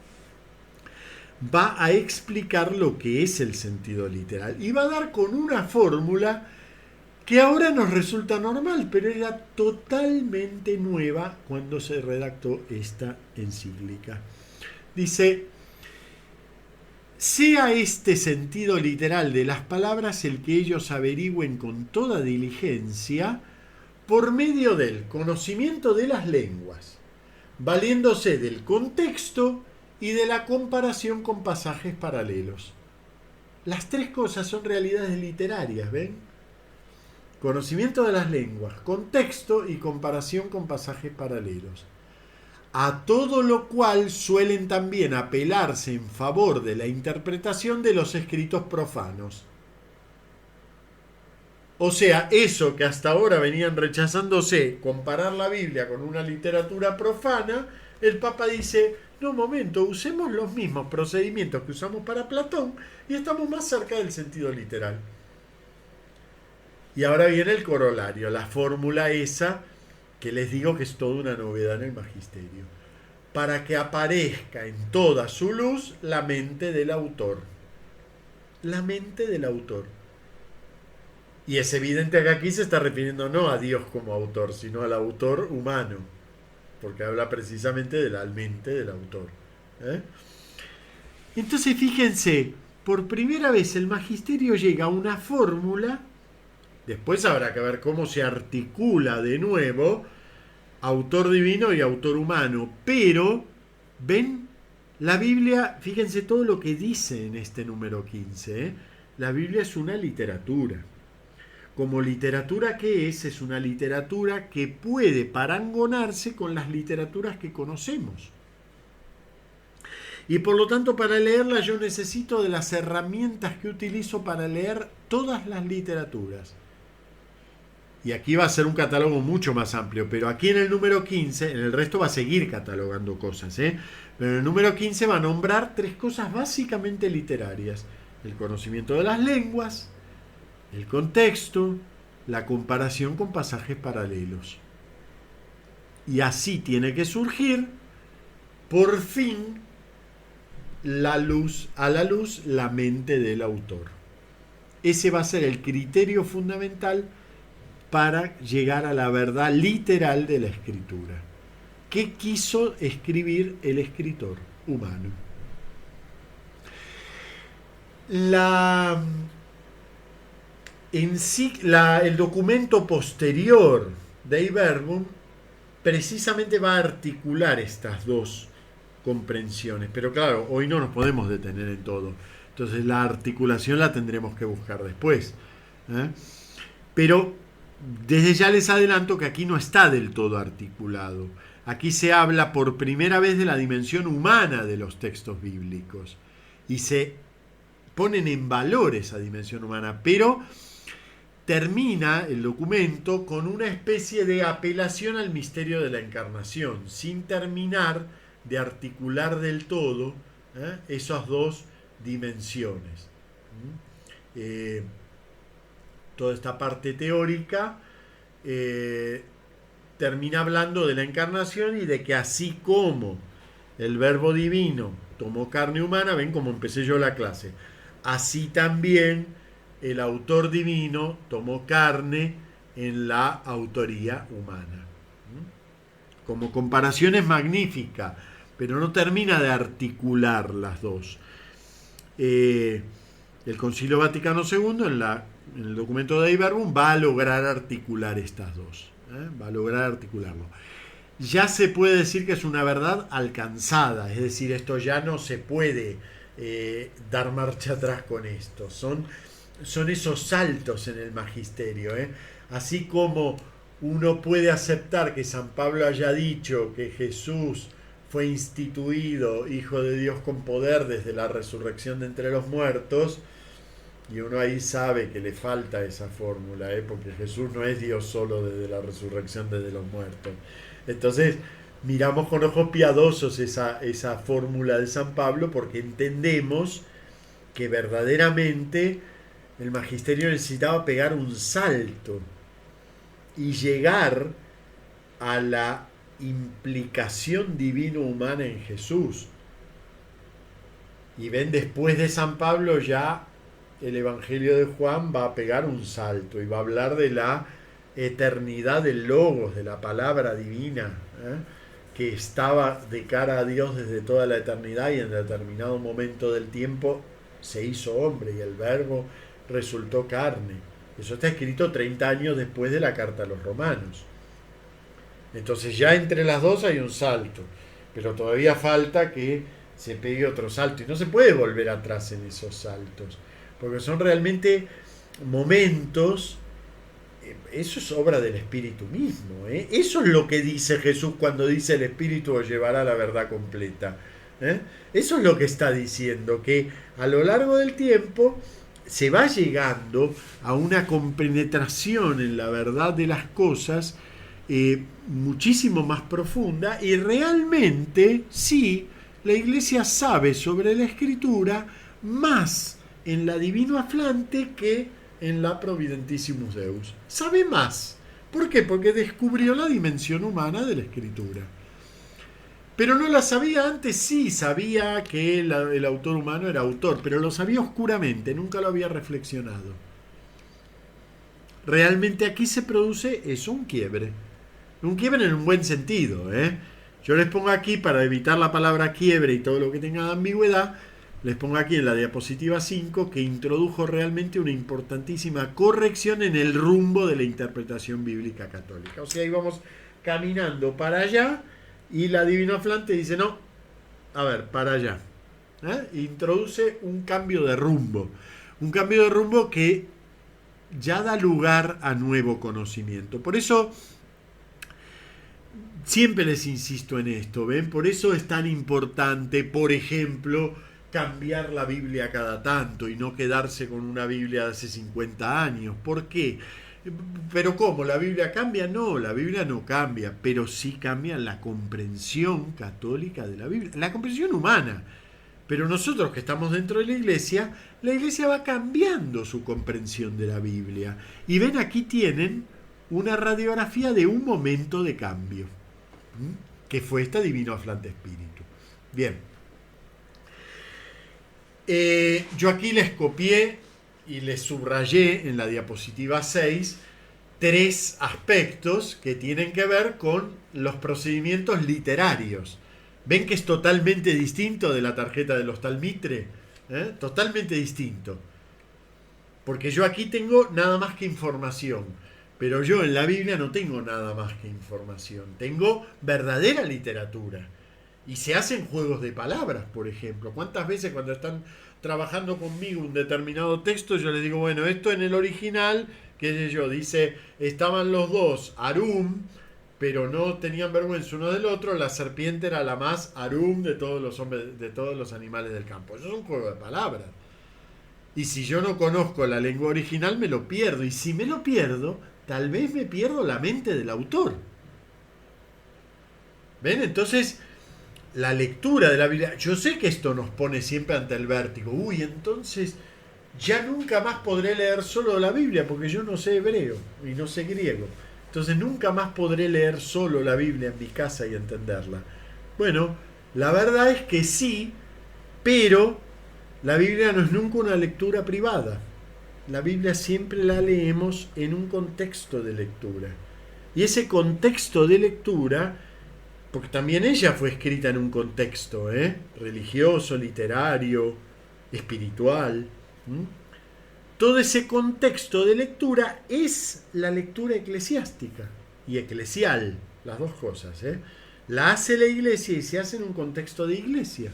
va a explicar lo que es el sentido literal y va a dar con una fórmula que ahora nos resulta normal, pero era totalmente nueva cuando se redactó esta encíclica. Dice: sea este sentido literal de las palabras el que ellos averigüen con toda diligencia por medio del conocimiento de las lenguas, valiéndose del contexto y de la comparación con pasajes paralelos. Las tres cosas son realidades literarias, ¿ven? Conocimiento de las lenguas, contexto y comparación con pasajes paralelos. A todo lo cual suelen también apelarse en favor de la interpretación de los escritos profanos. O sea, eso que hasta ahora venían rechazándose, comparar la Biblia con una literatura profana, el Papa dice: no, momento, usemos los mismos procedimientos que usamos para Platón y estamos más cerca del sentido literal. Y ahora viene el corolario, la fórmula esa que les digo que es toda una novedad en el magisterio. Para que aparezca en toda su luz la mente del autor. La mente del autor. Y es evidente que aquí se está refiriendo no a Dios como autor, sino al autor humano, porque habla precisamente de la mente del autor. Entonces fíjense, por primera vez el magisterio llega a una fórmula. Después habrá que ver cómo se articula de nuevo autor divino y autor humano. Pero, ven, la Biblia, fíjense todo lo que dice en este número 15. La Biblia es una literatura. Como literatura que es una literatura que puede parangonarse con las literaturas que conocemos. Y por lo tanto, para leerla yo necesito de las herramientas que utilizo para leer todas las literaturas. Y aquí va a ser un catálogo mucho más amplio, pero aquí en el número 15, en el resto va a seguir catalogando cosas, pero en el número 15 va a nombrar tres cosas básicamente literarias: el conocimiento de las lenguas, el contexto, la comparación con pasajes paralelos. Y así tiene que surgir, por fin, a la luz, la mente del autor. Ese va a ser el criterio fundamental para llegar a la verdad literal de la escritura. ¿Qué quiso escribir el escritor humano? La, en sí, el documento posterior de Verbum precisamente va a articular estas dos comprensiones. Pero claro, hoy no nos podemos detener en todo. Entonces la articulación la tendremos que buscar después. ¿Eh? Pero desde ya les adelanto que aquí no está del todo articulado. Aquí se habla por primera vez de la dimensión humana de los textos bíblicos. Y se ponen en valor esa dimensión humana. Pero termina el documento con una especie de apelación al misterio de la encarnación, sin terminar de articular del todo esas dos dimensiones. Toda esta parte teórica termina hablando de la encarnación y de que así como el verbo divino tomó carne humana, ven como empecé yo la clase, así también el autor divino tomó carne en la autoría humana. Como comparación es magnífica, pero no termina de articular las dos. El Concilio Vaticano II, en el documento de Verbum, va a lograr articular estas dos. Va a lograr articularlo. Ya se puede decir que es una verdad alcanzada, es decir, esto ya no se puede dar marcha atrás con esto. Son esos saltos en el magisterio. Así como uno puede aceptar que San Pablo haya dicho que Jesús fue instituido Hijo de Dios con poder desde la resurrección de entre los muertos, y uno ahí sabe que le falta esa fórmula, porque Jesús no es Dios solo desde la resurrección desde los muertos. Entonces miramos con ojos piadosos esa fórmula de San Pablo, porque entendemos que verdaderamente el magisterio necesitaba pegar un salto y llegar a la implicación divino-humana en Jesús. Y ven, después de San Pablo ya el Evangelio de Juan va a pegar un salto y va a hablar de la eternidad del Logos, de la palabra divina, que estaba de cara a Dios desde toda la eternidad y en determinado momento del tiempo se hizo hombre y el Verbo resultó carne. Eso está escrito 30 años después de la carta a los romanos. Entonces ya entre las dos hay un salto, pero todavía falta que se pegue otro salto y no se puede volver atrás en esos saltos, porque son realmente momentos. Eso es obra del Espíritu mismo. Eso es lo que dice Jesús cuando dice el Espíritu os llevará a la verdad completa. Eso es lo que está diciendo, que a lo largo del tiempo se va llegando a una compenetración en la verdad de las cosas muchísimo más profunda, y realmente sí, la Iglesia sabe sobre la Escritura más en la Divino Aflante que en la Providentissimus Deus. Sabe más. ¿Por qué? Porque descubrió la dimensión humana de la Escritura. Pero no la sabía antes, sí, sabía que el autor humano era autor, pero lo sabía oscuramente, nunca lo había reflexionado. Realmente aquí se produce eso, un quiebre en un buen sentido. Yo les pongo aquí, para evitar la palabra quiebre y todo lo que tenga de ambigüedad, les pongo aquí en la diapositiva 5 que introdujo realmente una importantísima corrección en el rumbo de la interpretación bíblica católica. O sea, íbamos caminando para allá y la Divina Aflante dice, no, a ver, para allá. Introduce un cambio de rumbo. Un cambio de rumbo que ya da lugar a nuevo conocimiento. Por eso siempre les insisto en esto, ¿ven? Por eso es tan importante, por ejemplo, cambiar la Biblia cada tanto y no quedarse con una Biblia de hace 50 años. ¿Por qué? ¿Pero cómo? ¿La Biblia cambia? No, la Biblia no cambia, pero sí cambia la comprensión católica de la Biblia, la comprensión humana. Pero nosotros que estamos dentro de la Iglesia va cambiando su comprensión de la Biblia. Y ven, aquí tienen una radiografía de un momento de cambio, que fue este Divino Aflante Espíritu. Bien. Yo aquí les copié y les subrayé en la diapositiva 6 3 aspectos que tienen que ver con los procedimientos literarios. ¿Ven que es totalmente distinto de la tarjeta del Hostal Mitre? Totalmente distinto. Porque yo aquí tengo nada más que información, pero yo en la Biblia no tengo nada más que información, tengo verdadera literatura. Y se hacen juegos de palabras, por ejemplo. ¿Cuántas veces cuando están trabajando conmigo un determinado texto, yo les digo, bueno, esto en el original, qué sé yo, dice, estaban los dos, Arum, pero no tenían vergüenza uno del otro, la serpiente era la más Arum de todos los hombres, de todos los animales del campo. Eso es un juego de palabras. Y si yo no conozco la lengua original, me lo pierdo. Y si me lo pierdo, tal vez me pierdo la mente del autor. ¿Ven? Entonces, la lectura de la Biblia, yo sé que esto nos pone siempre ante el vértigo. Uy, entonces ya nunca más podré leer solo la Biblia porque yo no sé hebreo y no sé griego. Entonces nunca más podré leer solo la Biblia en mi casa y entenderla. Bueno, la verdad es que sí, pero la Biblia no es nunca una lectura privada. La Biblia siempre la leemos en un contexto de lectura. Y ese contexto de lectura, porque también ella fue escrita en un contexto religioso, literario, espiritual. Todo ese contexto de lectura es la lectura eclesiástica y eclesial, las dos cosas. La hace la iglesia y se hace en un contexto de iglesia.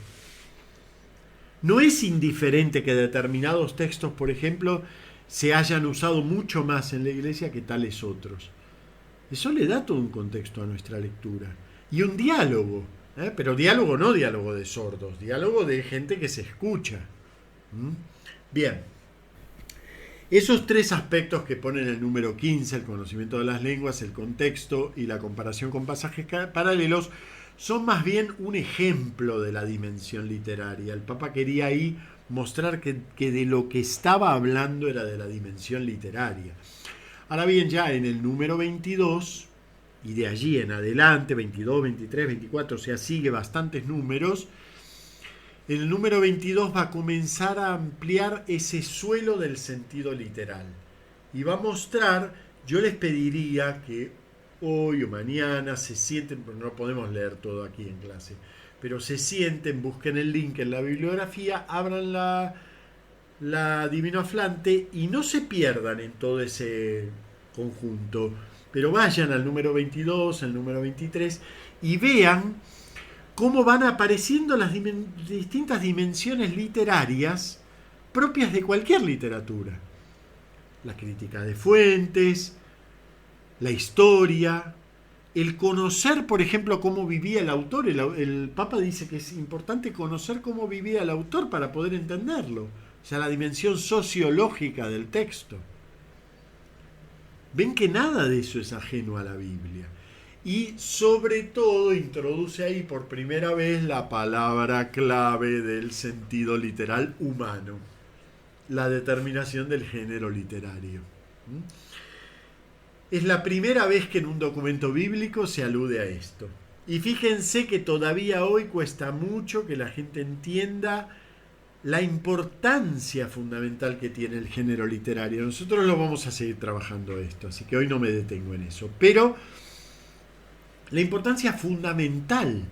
No es indiferente que determinados textos, por ejemplo, se hayan usado mucho más en la iglesia que tales otros. Eso le da todo un contexto a nuestra lectura. Y un diálogo, pero diálogo no diálogo de sordos, diálogo de gente que se escucha. Bien, esos tres aspectos que ponen el número 15, el conocimiento de las lenguas, el contexto y la comparación con pasajes paralelos, son más bien un ejemplo de la dimensión literaria. El Papa quería ahí mostrar que de lo que estaba hablando era de la dimensión literaria. Ahora bien, ya en el número 22, y de allí en adelante, 22, 23, 24, o sea, sigue bastantes números, en el número 22 va a comenzar a ampliar ese suelo del sentido literal. Y va a mostrar, yo les pediría que hoy o mañana se sienten, porque no podemos leer todo aquí en clase, pero se sienten, busquen el link en la bibliografía, abran la Divino Aflante y no se pierdan en todo ese conjunto, pero vayan al número 22, al número 23 y vean cómo van apareciendo las distintas dimensiones literarias propias de cualquier literatura. La crítica de fuentes, la historia, el conocer, por ejemplo, cómo vivía el autor. El Papa dice que es importante conocer cómo vivía el autor para poder entenderlo. O sea, la dimensión sociológica del texto. Ven que nada de eso es ajeno a la Biblia. Y sobre todo introduce ahí por primera vez la palabra clave del sentido literal humano, la determinación del género literario. Es la primera vez que en un documento bíblico se alude a esto. Y fíjense que todavía hoy cuesta mucho que la gente entienda la importancia fundamental que tiene el género literario. Nosotros lo vamos a seguir trabajando esto, así que hoy no me detengo en eso. Pero la importancia fundamental,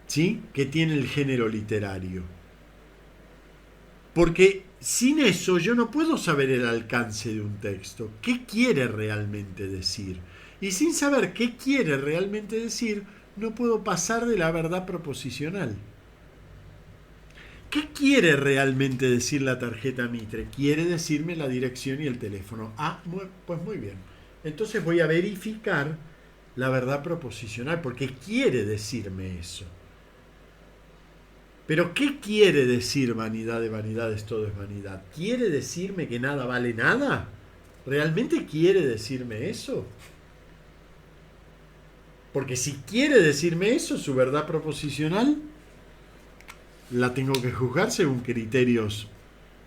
¿sí?, que tiene el género literario. Porque sin eso yo no puedo saber el alcance de un texto. ¿Qué quiere realmente decir? Y sin saber qué quiere realmente decir, no puedo pasar de la verdad proposicional. ¿Qué quiere realmente decir la tarjeta Mitre? Quiere decirme la dirección y el teléfono. Pues muy bien. Entonces voy a verificar la verdad proposicional, porque quiere decirme eso. Pero ¿qué quiere decir vanidad de vanidades, todo es vanidad? ¿Quiere decirme que nada vale nada? ¿Realmente quiere decirme eso? Porque si quiere decirme eso, su verdad proposicional la tengo que juzgar según criterios,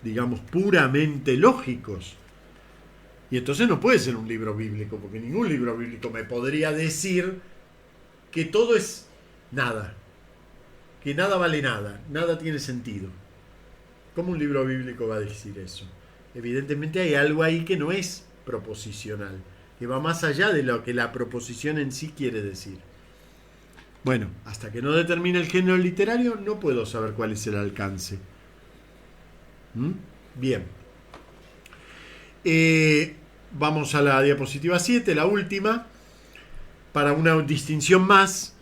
digamos, puramente lógicos. Y entonces no puede ser un libro bíblico, porque ningún libro bíblico me podría decir que todo es nada, que nada vale nada, nada tiene sentido. ¿Cómo un libro bíblico va a decir eso? Evidentemente hay algo ahí que no es proposicional, que va más allá de lo que la proposición en sí quiere decir. Bueno, hasta que no determine el género literario no puedo saber cuál es el alcance. ¿Mm? Bien. Vamos a la diapositiva 7, la última, para una distinción más,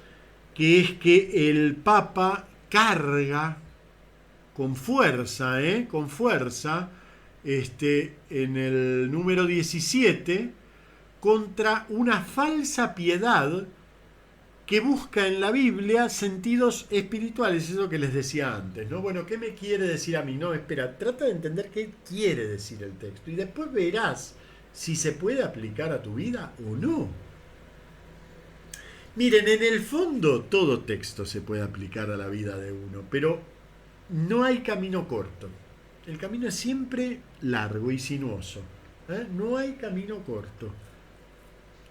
que es que el Papa carga con fuerza, en el número 17, contra una falsa piedad que busca en la Biblia sentidos espirituales, es lo que les decía antes, ¿no? Bueno, ¿qué me quiere decir a mí? No, espera, trata de entender qué quiere decir el texto y después verás si se puede aplicar a tu vida o no. Miren, en el fondo todo texto se puede aplicar a la vida de uno, pero no hay camino corto. El camino es siempre largo y sinuoso. No hay camino corto.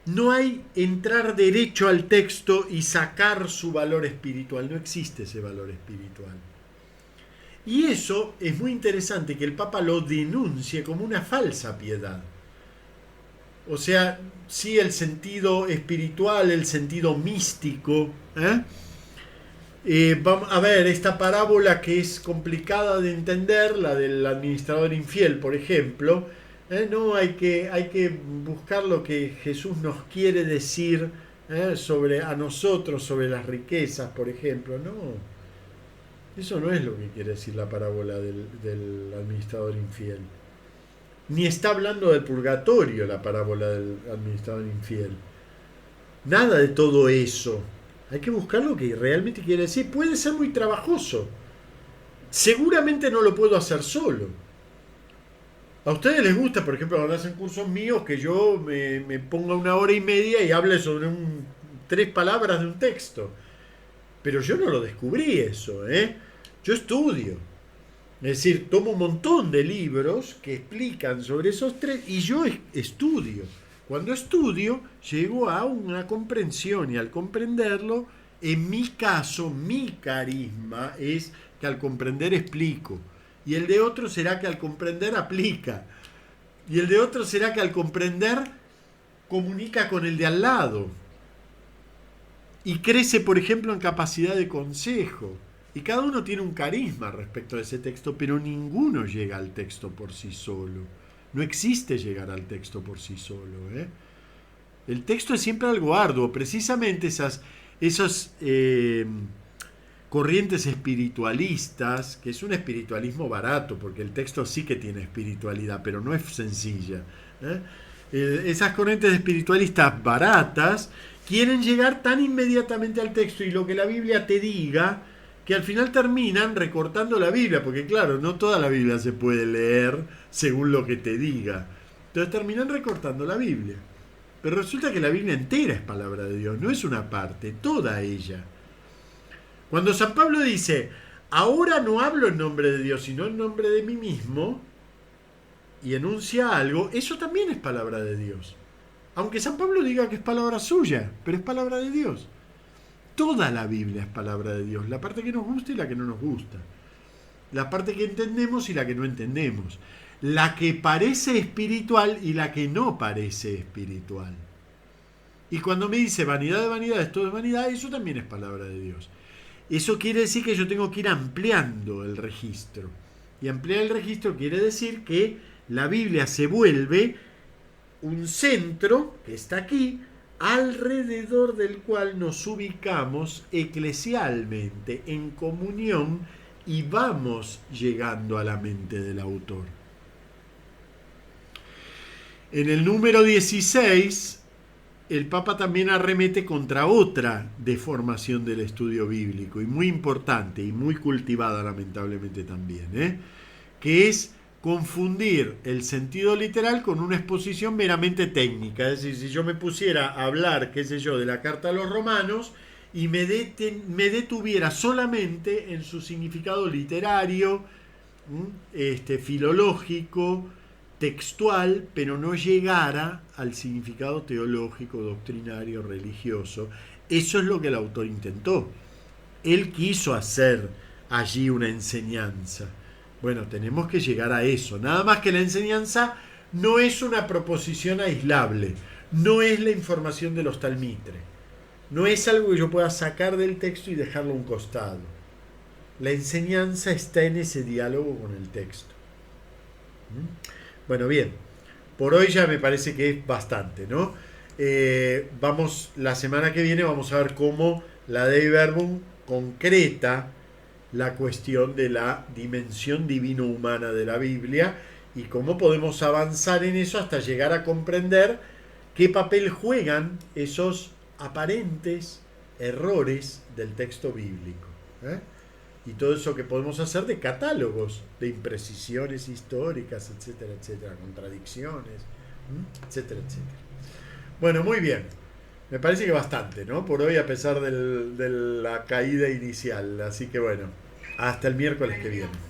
No hay entrar derecho al texto y sacar su valor espiritual. No existe ese valor espiritual. Y eso es muy interesante que el Papa lo denuncie como una falsa piedad. O sea, sí, el sentido espiritual, el sentido místico. Vamos a ver, esta parábola que es complicada de entender, la del administrador infiel, por ejemplo. No, hay que buscar lo que Jesús nos quiere decir sobre a nosotros, sobre las riquezas, por ejemplo. No, eso no es lo que quiere decir la parábola del administrador infiel. Ni está hablando del purgatorio la parábola del administrador infiel. Nada de todo eso. Hay que buscar lo que realmente quiere decir. Puede ser muy trabajoso. Seguramente no lo puedo hacer solo. A ustedes les gusta, por ejemplo, cuando hacen cursos míos, que yo me ponga 1 hora y media y hable sobre 3 palabras de un texto. Pero yo no lo descubrí eso, Yo estudio. Es decir, tomo un montón de libros que explican sobre esos 3 y yo estudio. Cuando estudio, llego a una comprensión y al comprenderlo, en mi caso, mi carisma es que al comprender explico. Y el de otro será que al comprender aplica. Y el de otro será que al comprender comunica con el de al lado. Y crece, por ejemplo, en capacidad de consejo. Y cada uno tiene un carisma respecto a ese texto, pero ninguno llega al texto por sí solo. No existe llegar al texto por sí solo. El texto es siempre algo arduo. Precisamente esas corrientes espiritualistas, que es un espiritualismo barato, porque el texto sí que tiene espiritualidad, pero no es sencilla. Esas corrientes espiritualistas baratas quieren llegar tan inmediatamente al texto y lo que la Biblia te diga, que al final terminan recortando la Biblia, porque claro, no toda la Biblia se puede leer según lo que te diga. Entonces terminan recortando la Biblia. Pero resulta que la Biblia entera es palabra de Dios, no es una parte, toda ella. Cuando San Pablo dice, ahora no hablo en nombre de Dios, sino en nombre de mí mismo, y enuncia algo, eso también es palabra de Dios. Aunque San Pablo diga que es palabra suya, pero es palabra de Dios. Toda la Biblia es palabra de Dios, la parte que nos gusta y la que no nos gusta. La parte que entendemos y la que no entendemos. La que parece espiritual y la que no parece espiritual. Y cuando me dice vanidad de vanidades, todo es vanidad, eso también es palabra de Dios. Eso quiere decir que yo tengo que ir ampliando el registro. Y ampliar el registro quiere decir que la Biblia se vuelve un centro, que está aquí, alrededor del cual nos ubicamos eclesialmente, en comunión, y vamos llegando a la mente del autor. En el número 16, el Papa también arremete contra otra deformación del estudio bíblico, y muy importante y muy cultivada lamentablemente también, que es confundir el sentido literal con una exposición meramente técnica. Es decir, si yo me pusiera a hablar, qué sé yo, de la carta a los romanos y me detuviera solamente en su significado literario, filológico, textual, pero no llegara al significado teológico, doctrinario, religioso. Eso es lo que el autor intentó. Él quiso hacer allí una enseñanza. Bueno, tenemos que llegar a eso. Nada más que la enseñanza no es una proposición aislable, no es la información de los talmitres. no es algo que yo pueda sacar del texto y dejarlo a un costado. La enseñanza está en ese diálogo con el texto. Bueno, bien, por hoy ya me parece que es bastante, ¿no? La semana que viene vamos a ver cómo la Dei Verbum concreta la cuestión de la dimensión divino-humana de la Biblia y cómo podemos avanzar en eso hasta llegar a comprender qué papel juegan esos aparentes errores del texto bíblico. ¿Eh? Y todo eso que podemos hacer de catálogos, de imprecisiones históricas, etcétera, etcétera, contradicciones, etcétera, etcétera. Bueno, muy bien. Me parece que bastante, ¿no? Por hoy, a pesar de la caída inicial. Así que bueno, hasta el miércoles que viene.